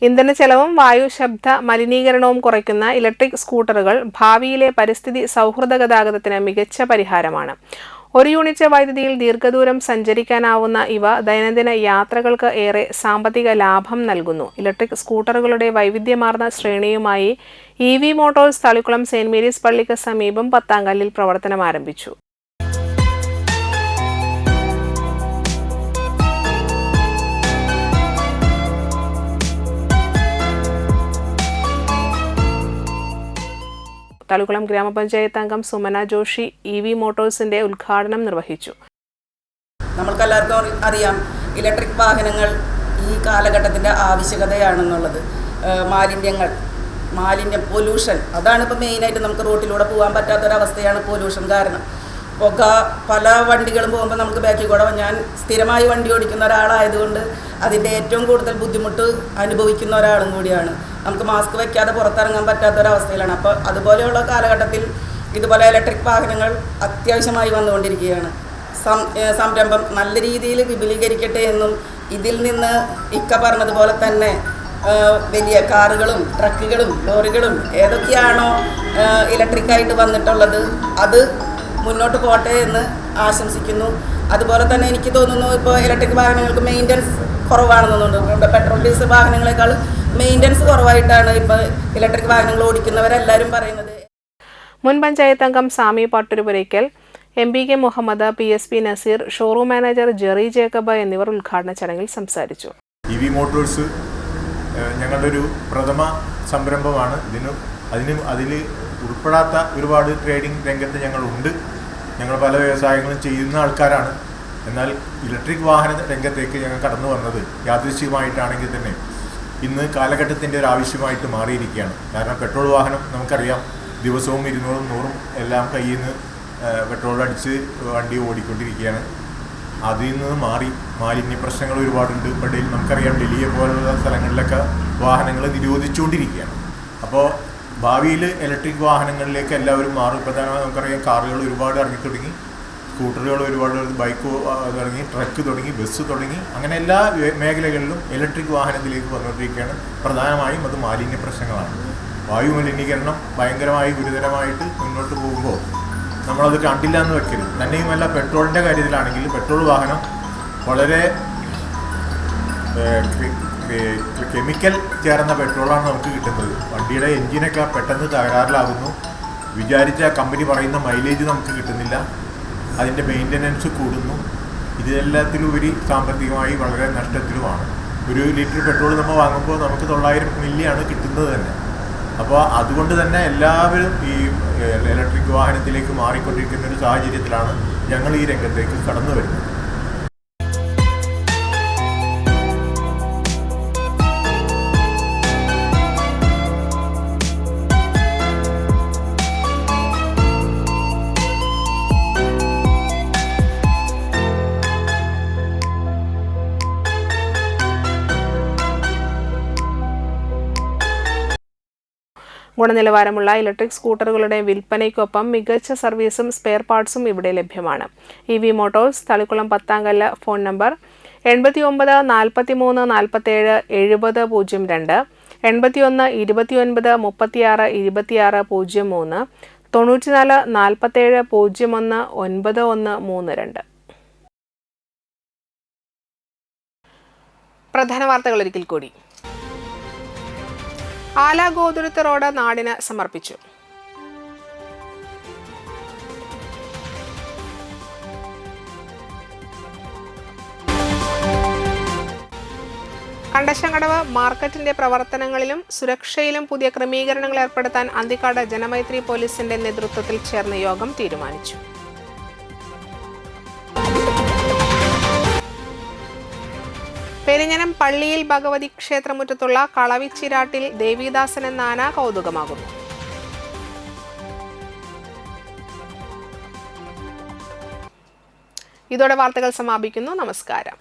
ഇന്ധന ചെലവും വായു ശബ്ദ മലിനീകരണവും കുറയ്ക്കുന്ന ഇലക്ട്രിക് സ്കൂട്ടറുകൾ ഭാവിയിലെ പരിസ്ഥിതി സൗഹൃദ ഗതാഗതത്തിന് മികച്ച പരിഹാരമാണ്. 1 യൂണിറ്റ് വൈദ്യുതിയിൽ ദീർഘദൂരം സഞ്ചരിക്കാനാവുന്ന ഇവ ദൈനംദിന യാത്രകൾക്ക് ഏറെ സാമ്പത്തിക ലാഭം നൽകുന്നു. ഇലക്ട്രിക് സ്കൂട്ടറുകളുടെ വൈവിധ്യമാർന്ന ശ്രേണിയുമായി EV motors Thalikulam saint Mary's പള്ളിക്ക് സമീപം പത്താങ്കല്ലിൽ പ്രവർത്തനം ആരംഭിച്ചു. തളിക്കുളം ഗ്രാമപഞ്ചായത്ത് അംഗം സുമന ജോഷി EV മോട്ടോഴ്സിന്റെ ഉദ്ഘാടനം നിർവഹിച്ചു. നമ്മൾക്കെല്ലാവർക്കും അറിയാം, ഇലക്ട്രിക് വാഹനങ്ങൾ ഈ കാലഘട്ടത്തിൻ്റെ ആവശ്യകതയാണെന്നുള്ളത്. മാലിന്യം പൊല്യൂഷൻ, അതാണ് ഇപ്പോൾ മെയിനായിട്ട് നമുക്ക് റോട്ടിലൂടെ പോകാൻ പറ്റാത്തൊരവസ്ഥയാണ് പൊല്യൂഷൻ കാരണം. പുക പല വണ്ടികളും പോകുമ്പോൾ നമുക്ക് ബാക്കിൽ കൂടെ, ഞാൻ സ്ഥിരമായി വണ്ടി ഓടിക്കുന്ന ഒരാളായതുകൊണ്ട് അതിൻ്റെ ഏറ്റവും കൂടുതൽ ബുദ്ധിമുട്ട് അനുഭവിക്കുന്ന ഒരാളും കൂടിയാണ്. നമുക്ക് മാസ്ക് വയ്ക്കാതെ പുറത്തിറങ്ങാൻ പറ്റാത്തൊരവസ്ഥയിലാണ്. അപ്പോൾ അതുപോലെയുള്ള കാലഘട്ടത്തിൽ ഇതുപോലെ ഇലക്ട്രിക് വാഹനങ്ങൾ അത്യാവശ്യമായി വന്നുകൊണ്ടിരിക്കുകയാണ്. സംരംഭം നല്ല രീതിയിൽ വിപുലീകരിക്കട്ടെ എന്നും ഇതിൽ നിന്ന് ഇക്ക പറഞ്ഞതുപോലെ തന്നെ വലിയ കാറുകളും ട്രക്കുകളും ലോറികളും ഏതൊക്കെയാണോ ഇലക്ട്രിക്കായിട്ട് വന്നിട്ടുള്ളത് അത് മുന്നോട്ട് പോട്ടെ എന്ന് ആശംസിക്കുന്നു. അതുപോലെ തന്നെ എനിക്ക് തോന്നുന്നു ഇപ്പോൾ ഇലക്ട്രിക് വാഹനങ്ങൾക്ക് മെയിൻ്റനൻസ് കുറവാണെന്ന് തോന്നുന്നുണ്ട്. പെട്രോൾ ഡീസൽ വാഹനങ്ങളെക്കാൾ മെയിൻ്റനൻസ് കുറവായിട്ടാണ് ഇപ്പോൾ ഇലക്ട്രിക് വാഹനങ്ങൾ ഓടിക്കുന്നവരെല്ലാവരും പറയുന്നത്. മുൻ പഞ്ചായത്ത് അംഗം Sami Patturupurakkal, MPK Muhammad, PSP Nazeer, showroom manager Jerry Jacob എന്നിവർ ഉദ്ഘാടന ചടങ്ങിൽ സംസാരിച്ചു. EV മോട്ടോഴ്സ് ഞങ്ങളുടെ ഒരു പ്രഥമ സംരംഭമാണ്. അതിൽ ഉൾപ്പെടാത്ത ഒരുപാട് ട്രേഡിംഗ് രംഗത്ത് ഞങ്ങളുണ്ട്. ഞങ്ങൾ പല വ്യവസായങ്ങളും ചെയ്യുന്ന ആൾക്കാരാണ്. എന്നാൽ ഇലക്ട്രിക് വാഹന രംഗത്തേക്ക് ഞങ്ങൾ കടന്നു വന്നത് യാദൃശ്ചികമായിട്ടാണെങ്കിൽ തന്നെ ഇന്ന് കാലഘട്ടത്തിൻ്റെ ഒരു ആവശ്യമായിട്ട് മാറിയിരിക്കുകയാണ്. കാരണം പെട്രോൾ വാഹനം നമുക്കറിയാം, ദിവസവും 200, 100 എല്ലാം കയ്യിൽ നിന്ന് പെട്രോൾ അടിച്ച് വണ്ടി ഓടിക്കൊണ്ടിരിക്കുകയാണ്. അതിൽ നിന്ന് മാറി മാലിന്യ പ്രശ്നങ്ങൾ ഒരുപാടുണ്ട്. ഇപ്പോഴേ നമുക്കറിയാം, ഡൽഹിയെ പോലുള്ള സ്ഥലങ്ങളിലൊക്കെ വാഹനങ്ങൾ നിരോധിച്ചുകൊണ്ടിരിക്കുകയാണ്. അപ്പോൾ ഭാവിയിൽ ഇലക്ട്രിക് വാഹനങ്ങളിലേക്ക് എല്ലാവരും മാറും. പ്രധാനമായി നമുക്കറിയാം, കാറുകൾ ഒരുപാട് ഇറങ്ങി തുടങ്ങി, സ്കൂട്ടറുകൾ ഒരുപാട്, ബൈക്ക് തുടങ്ങി, ട്രക്ക് തുടങ്ങി, ബസ് തുടങ്ങി, അങ്ങനെ എല്ലാ മേഖലകളിലും ഇലക്ട്രിക് വാഹനത്തിലേക്ക് വന്നുകൊണ്ടിരിക്കുകയാണ്. പ്രധാനമായും അത് മാലിന്യ പ്രശ്നങ്ങളാണ്. വായു മലിനീകരണം ഭയങ്കരമായി ഗുരുതരമായിട്ട് മുന്നോട്ട് പോകുമ്പോൾ നമ്മളത് കണ്ടില്ല എന്ന് വെക്കരുത്. തന്നെയുമല്ല, പെട്രോളിൻ്റെ കാര്യത്തിലാണെങ്കിൽ പെട്രോൾ വാഹനം വളരെ കെമിക്കൽ ചേർന്ന പെട്രോളാണ് നമുക്ക് കിട്ടുന്നത്. വണ്ടിയുടെ എൻജിനൊക്കെ പെട്ടെന്ന് തകരാറിലാകുന്നു. വിചാരിച്ച കമ്പനി പറയുന്ന മൈലേജ് നമുക്ക് കിട്ടുന്നില്ല. അതിൻ്റെ മെയിൻ്റനൻസ് കൂടുന്നു. ഇതെല്ലാത്തിലുപരി സാമ്പത്തികമായി വളരെ നഷ്ടത്തിലുമാണ്. 1 ലിറ്റർ പെട്രോൾ നമ്മൾ വാങ്ങുമ്പോൾ നമുക്ക് 900 മില്ലിയാണ് കിട്ടുന്നത് തന്നെ. അപ്പോൾ അതുകൊണ്ട് തന്നെ എല്ലാവരും ഈ ഇലക്ട്രിക് വാഹനത്തിലേക്ക് മാറിക്കൊണ്ടിരിക്കുന്ന ഒരു സാഹചര്യത്തിലാണ് ഞങ്ങൾ ഈ രംഗത്തേക്ക് കടന്നു വരുന്നത്. ഗുണനിലവാരമുള്ള ഇലക്ട്രിക് സ്കൂട്ടറുകളുടെ വിൽപ്പനയ്ക്കൊപ്പം മികച്ച സർവീസും സ്പെയർ പാർട്സും ഇവിടെ ലഭ്യമാണ്. EV motors, Thalikulam Pathankallu. Phone number 89 43 47 70 02, 81 29 36 26 03, 94 47 01 9132. പ്രധാന വാർത്തകൾ ഒരിക്കൽ കൂടി. ആല ഗോതുരുത്ത് റോഡ് നാടിന് സമർപ്പിച്ചു. കണ്ടശങ്കടവ് മാർക്കറ്റിന്റെ പ്രവർത്തനങ്ങളിലും സുരക്ഷയിലും പുതിയ ക്രമീകരണങ്ങൾ ഏർപ്പെടുത്താൻ അന്തിക്കാട് ജനമൈത്രി പോലീസിന്റെ നേതൃത്വത്തിൽ ചേർന്ന യോഗം തീരുമാനിച്ചു. പെരിഞ്ഞനം പള്ളിയിൽ ഭഗവതി ക്ഷേത്രമുറ്റത്തുള്ള കളവിച്ചിരാട്ടിൽ ദേവിദാസൻ എന്ന ആന കൗതുകമാകുന്നു. ഇതോടെ വാർത്തകൾ സമാപിക്കുന്നു. നമസ്കാരം.